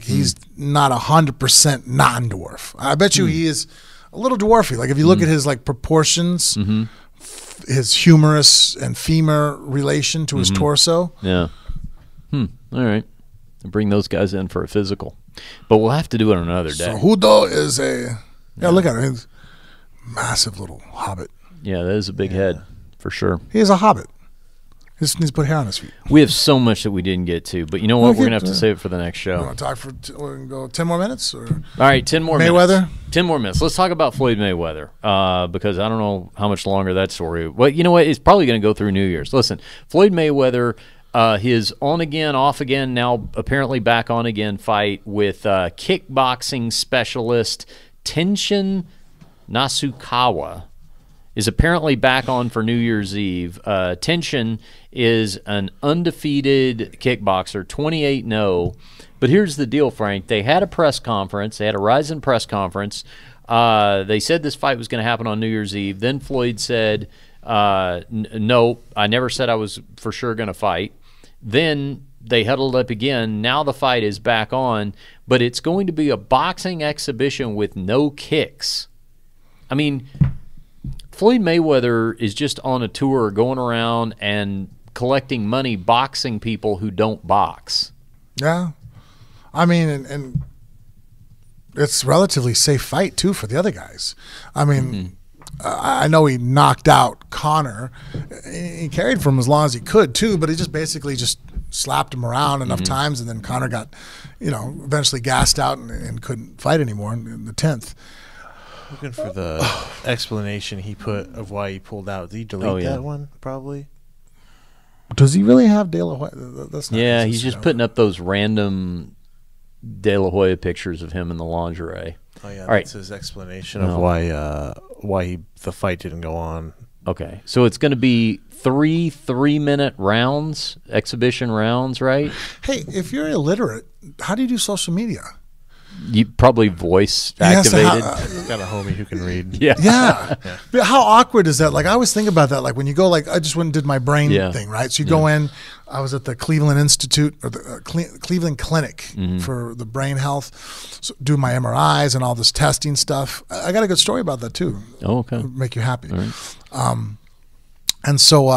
he's not 100% non-dwarf. I bet you he is a little dwarfy. If you look at his proportions, his humerus and femur relation to his torso. Yeah. All right. I'll bring those guys in for a physical. But we'll have to do it on another day. Cejudo is look at him. massive little hobbit. Yeah, that is a big head for sure. He is a hobbit. He just needs to put hair on his feet. We have so much that we didn't get to, but you know what? We're going to have to save it for the next show. You want to talk for we're gonna go 10 more minutes? Or? All right, 10 more Mayweather? minutes. 10 more minutes. Let's talk about Floyd Mayweather because I don't know how much longer that story. Well, you know what? It's probably going to go through New Year's. Listen, Floyd Mayweather, his on again, off again, now apparently back on again fight with kickboxing specialist Tenshin Nasukawa is apparently back on for New Year's Eve. Tenshin is an undefeated kickboxer, 28-0. But here's the deal, Frank. They had a press conference. They had a Ryzen press conference. They said this fight was going to happen on New Year's Eve. Then Floyd said, no, I never said I was for sure going to fight. Then they huddled up again. Now the fight is back on, but it's going to be a boxing exhibition with no kicks. I mean, Floyd Mayweather is just on a tour going around and collecting money boxing people who don't box. Yeah. I mean, and it's a relatively safe fight, too, for the other guys. I mean, I know he knocked out Conor. He carried for him as long as he could, too, but he just basically just slapped him around enough times, and then Conor got, eventually gassed out and couldn't fight anymore in the 10th. Looking for the explanation he put of why he pulled out. Did he delete that one? Probably. Does he really have De La Hoya? That's not he's just putting up those random De La Hoya pictures of him in the lingerie. Oh yeah, all that's right. his explanation of why the fight didn't go on. Okay, so it's going to be 3-3-minute rounds, exhibition rounds, right? Hey, if you're illiterate, how do you do social media? You probably voice activated. He's got a homie who can read. Yeah. But how awkward is that? Like, I always think about that. Like, when you go, like, I just went and did my brain thing, right? So you go in. I was at the Cleveland Institute or the Cleveland Clinic for the brain health, so do my MRIs and all this testing stuff. I got a good story about that too. Oh, okay. It'll make you happy. All right. And so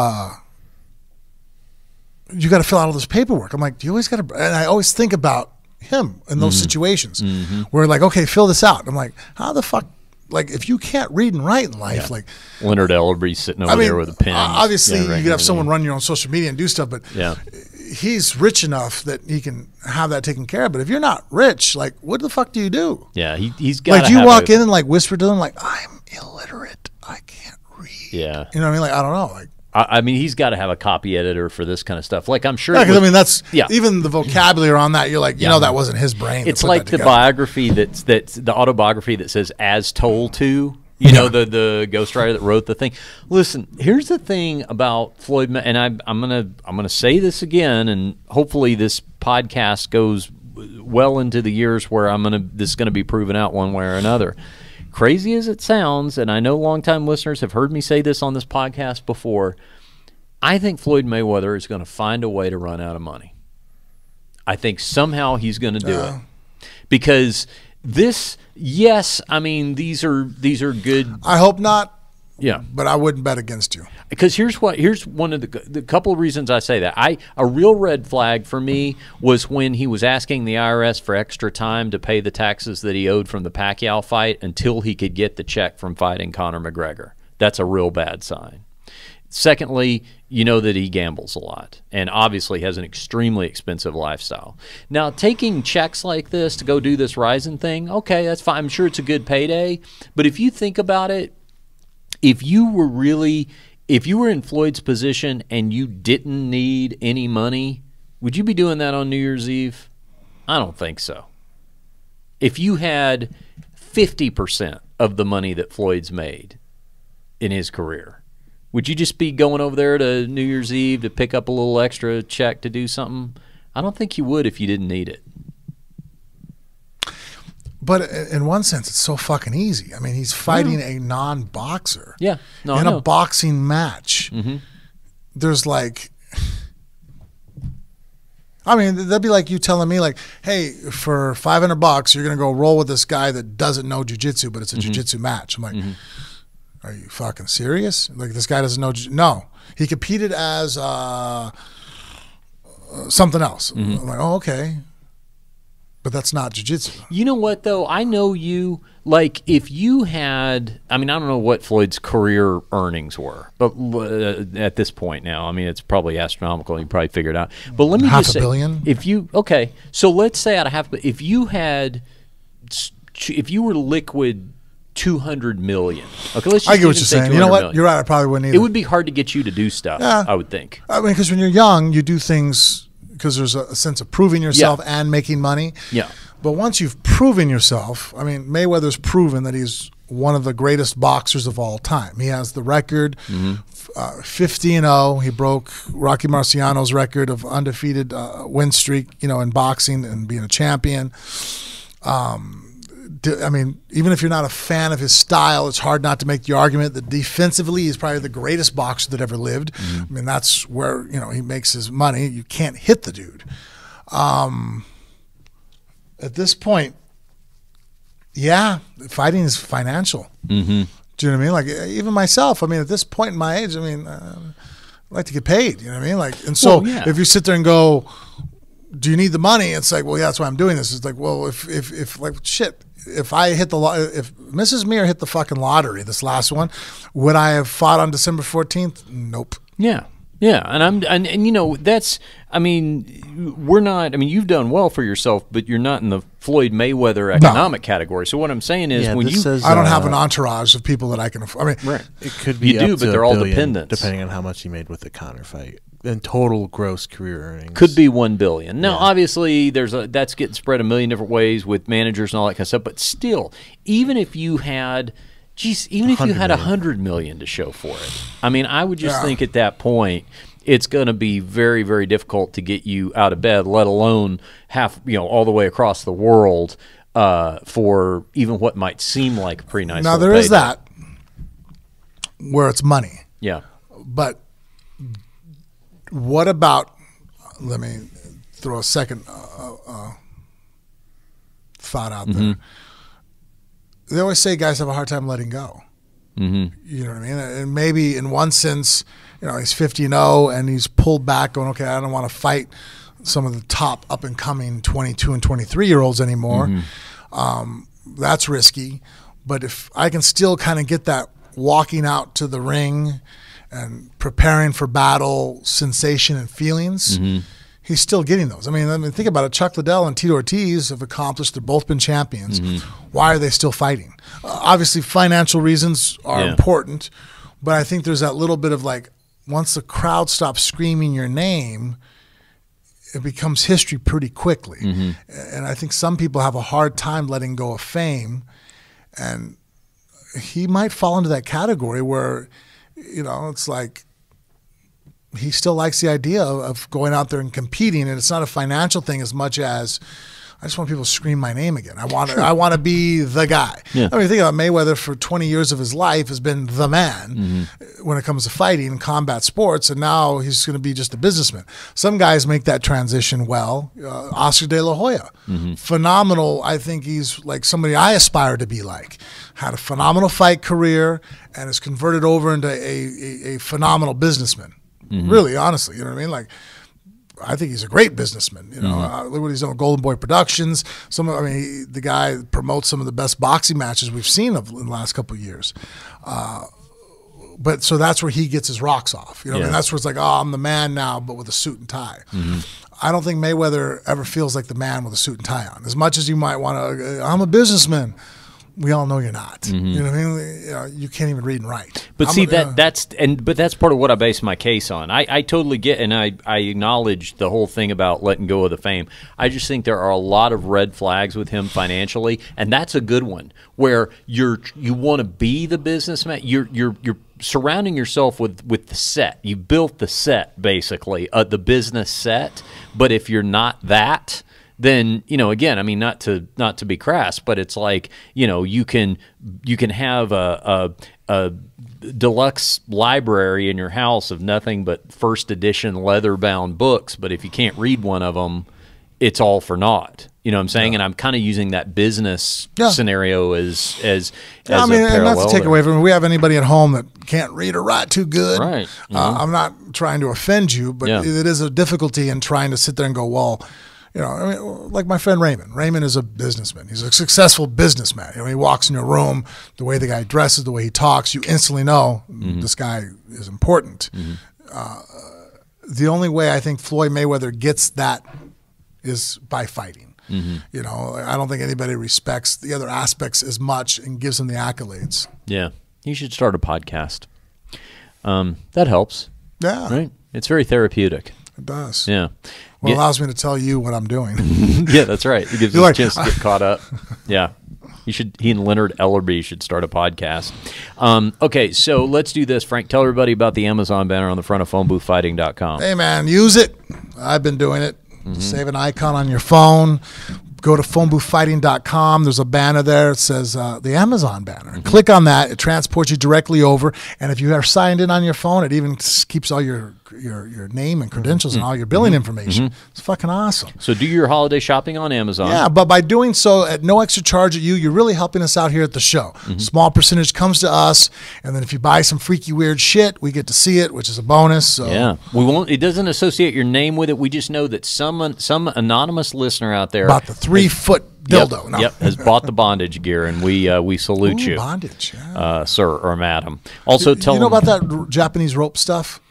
you got to fill out all this paperwork. I'm like, you always got to, and I always think about him in those situations where, like, okay, fill this out. I'm like, how the fuck, like, if you can't read and write in life, like Leonard Ellerby sitting over there with a pen. Obviously, you could have someone run your own social media and do stuff, but he's rich enough that he can have that taken care of. But if you're not rich, like, what the fuck do you do? Yeah, he's got. Like, you walk in and like whisper to him, like, I'm illiterate, I can't read. Yeah, you know what I mean? Like, I don't know, like. I mean, he's got to have a copy editor for this kind of stuff. Like, I'm sure. Yeah, because I mean, that's even the vocabulary on that. You're like, that wasn't his brain. It's like the biography that's the autobiography that says "as told to." You know, the ghostwriter that wrote the thing. Listen, here's the thing about Floyd, and I'm gonna say this again, and hopefully this podcast goes well into the years where this is gonna be proven out one way or another. Crazy as it sounds, and I know longtime listeners have heard me say this on this podcast before, I think Floyd Mayweather is going to find a way to run out of money. I think somehow he's going to do it. Because this, yes, I mean, these are good. I hope not. Yeah, but I wouldn't bet against you. Because here's one of the couple of reasons I say that. A real red flag for me was when he was asking the IRS for extra time to pay the taxes that he owed from the Pacquiao fight until he could get the check from fighting Conor McGregor. That's a real bad sign. Secondly, you know that he gambles a lot and obviously has an extremely expensive lifestyle. Now, taking checks like this to go do this Ryzen thing, okay, that's fine. I'm sure it's a good payday. But if you think about it, if you were in Floyd's position and you didn't need any money, would you be doing that on New Year's Eve? I don't think so. If you had 50% of the money that Floyd's made in his career, would you just be going over there to New Year's Eve to pick up a little extra check to do something? I don't think you would if you didn't need it. But in one sense, it's so fucking easy. I mean, he's fighting a non-boxer. Yeah. No, in a boxing match. There's like, I mean, that'd be like you telling me, like, hey, for $500, you're going to go roll with this guy that doesn't know jiu-jitsu, but it's a jiu-jitsu match. I'm like, are you fucking serious? Like, this guy doesn't know jiu-jitsu. No. He competed as something else. I'm like, oh, okay. But that's not jiu-jitsu. You know what, though? I know you. like if you had, I mean, I don't know what Floyd's career earnings were, but at this point now, I mean, it's probably astronomical. You probably figure it out. But let me just say, $500 million? if you so let's say out of if you were liquid 200 million. Okay, let's just I get what you're saying. You know what? Million. You're right. I probably wouldn't either. It would be hard to get you to do stuff, Yeah. I would think. I mean, because when you're young, you do things because there's a sense of proving yourself and making money. Yeah. But once you've proven yourself, I mean, Mayweather's proven that he's one of the greatest boxers of all time. He has the record, 50-0. He broke Rocky Marciano's record of undefeated win streak, in boxing and being a champion. I mean, even if you're not a fan of his style, it's hard not to make the argument that defensively he's probably the greatest boxer that ever lived. I mean, that's where, he makes his money. You can't hit the dude. At this point, fighting is financial. Do you know what I mean? Like, even myself, I mean, at this point in my age, I mean, I like to get paid. You know what I mean? Like, and so if you sit there and go, do you need the money? It's like, well, yeah, that's why I'm doing this. It's like, well, if like, shit, if I hit if Mrs. Mir hit the fucking lottery, this last one, would I have fought on December 14th? Nope. Yeah. Yeah, and that's, I mean, we're not, I mean, you've done well for yourself, but you're not in the Floyd Mayweather economic category. So what I'm saying is when you I don't have an entourage of people that I can afford. I mean, right. It could be you do, up but to they're $1 all billion, dependents. depending on how much he made with the Conor fight. And total gross career earnings could be $1 billion. Now, obviously, that's getting spread a million different ways with managers and all that kind of stuff. But still, even if you had, even if you had $100 million to show for it, I mean, I would just think at that point, it's going to be very, very difficult to get you out of bed, let alone all the way across the world for even what might seem like a pretty nice. Now there is that where it's money. Yeah, but what about? Let me throw a second thought out there. They always say guys have a hard time letting go. You know what I mean? And maybe in one sense, he's 50-0 and he's pulled back going, okay, I don't want to fight some of the top up-and-coming 22 and 23-year-olds anymore. That's risky. But if I can still kind of get that walking out to the ring and preparing for battle sensation and feelings, he's still getting those. I mean, think about it. Chuck Liddell and Tito Ortiz have accomplished. They've both been champions. Why are they still fighting? Obviously, financial reasons are important, but I think there's that little bit of like, once the crowd stops screaming your name, it becomes history pretty quickly. And I think some people have a hard time letting go of fame, and he might fall into that category where, it's like, he still likes the idea of going out there and competing, and it's not a financial thing as much as I just want people to scream my name again. I want to be the guy. I mean, think about Mayweather for 20 years of his life has been the man when it comes to fighting and combat sports, and now he's going to be just a businessman. Some guys make that transition well. Oscar De La Hoya, phenomenal. I think he's like somebody I aspire to be like. Had a phenomenal fight career and has converted over into a phenomenal businessman. Really, honestly, you know what I mean? Like, I think he's a great businessman. Look what he's done with Golden Boy Productions. The guy promotes some of the best boxing matches we've seen in the last couple of years. But so that's where he gets his rocks off. I mean, that's where it's like, oh, I'm the man now, but with a suit and tie. I don't think Mayweather ever feels like the man with a suit and tie on. As much as you might want to, I'm a businessman. We all know you're not. You know what I mean? You can't even read and write. But that's part of what I base my case on. I totally get, and I acknowledge the whole thing about letting go of the fame. I just think there are a lot of red flags with him financially, and that's a good one. Where you want to be the businessman, you're surrounding yourself with the set. You built the set basically, the business set. But if you're not that, then again, I mean, not to be crass, but it's like you can have a deluxe library in your house of nothing but first edition leather bound books, but if you can't read one of them, it's all for naught. You know what I'm saying? And I'm kind of using that business scenario as I mean, a parallel. Not to take away from it. We have anybody at home that can't read or write too good. Right. I'm not trying to offend you, but it is a difficulty in trying to sit there and go, well, You know, I mean, like my friend Raymond. Raymond is a businessman. He's a successful businessman. You know, he walks in your room, the way the guy dresses, the way he talks, you instantly know this guy is important. The only way I think Floyd Mayweather gets that is by fighting. You know, I don't think anybody respects the other aspects as much and gives him the accolades. Yeah. You should start a podcast. That helps. Yeah. Right? It's very therapeutic. It does. Yeah. Well, it allows me to tell you what I'm doing. Yeah, that's right. It gives us a chance to get caught up. Yeah. He and Leonard Ellerby should start a podcast. Okay, so let's do this. Frank, tell everybody about the Amazon banner on the front of phoneboothfighting.com. Hey, man, use it. I've been doing it. Save an icon on your phone. Go to phoneboothfighting.com. There's a banner there. It says the Amazon banner. Click on that. It transports you directly over. And if you are signed in on your phone, it even keeps all your name and credentials and all your billing information. It's fucking awesome. So do your holiday shopping on Amazon. Yeah, but by doing so at no extra charge at you, you're really helping us out here at the show. Small percentage comes to us, and then if you buy some freaky weird shit, we get to see it, which is a bonus. So. Yeah, we won't. It doesn't associate your name with it. We just know that some anonymous listener out there about the 3-foot dildo. Yep, has bought the bondage gear, and we salute you, bondage, sir or madam. Also, tell you know about that Japanese rope stuff.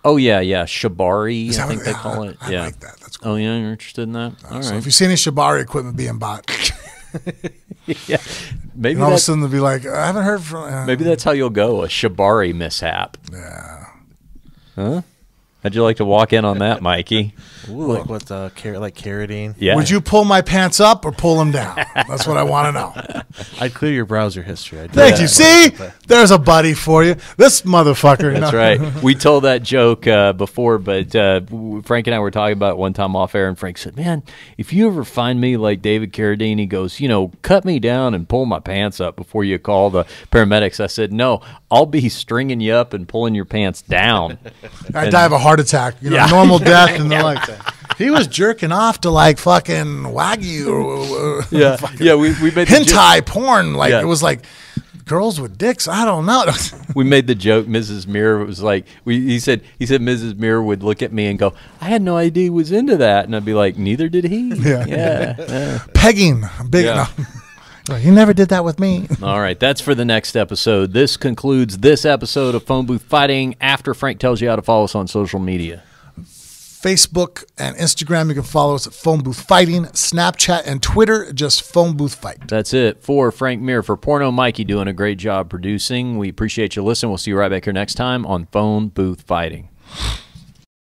Oh, yeah, shibari, I think they call it. I like that. That's cool. Oh, yeah, you're interested in that? All so right. if you see any shibari equipment being bought, yeah, maybe and all of a sudden they'll be like, I haven't heard from... maybe that's how you'll go, a shibari mishap. Yeah. Huh? How'd you like to walk in on that, Mikey? Ooh, like what, like carotene? Yeah. Would you pull my pants up or pull them down? That's what I want to know. I'd clear your browser history. Thank you. See? There's a buddy for you. This motherfucker. That's right. We told that joke before, but Frank and I were talking about it one time off air, and Frank said, man, if you ever find me like David Carradine, he goes, cut me down and pull my pants up before you call the paramedics. I said, no, I'll be stringing you up and pulling your pants down. I die of a heart attack, normal death, and they're like, he was jerking off to like fucking Wagyu or we made hentai porn, like it was like girls with dicks. I don't know. We made the joke. Mrs. Muir was like, he said Mrs. Muir would look at me and go, I had no idea he was into that, and I'd be like, neither did he. Yeah. Pegging, big. Yeah. No. He never did that with me. All right, that's for the next episode. This concludes this episode of Phone Booth Fighting. After Frank tells you how to follow us on social media. Facebook and Instagram, you can follow us at Phone Booth Fighting. Snapchat and Twitter, just Phone Booth Fight. That's it. For Frank Muir, for Porno Mikey doing a great job producing. We appreciate you listening. We'll see you right back here next time on Phone Booth Fighting.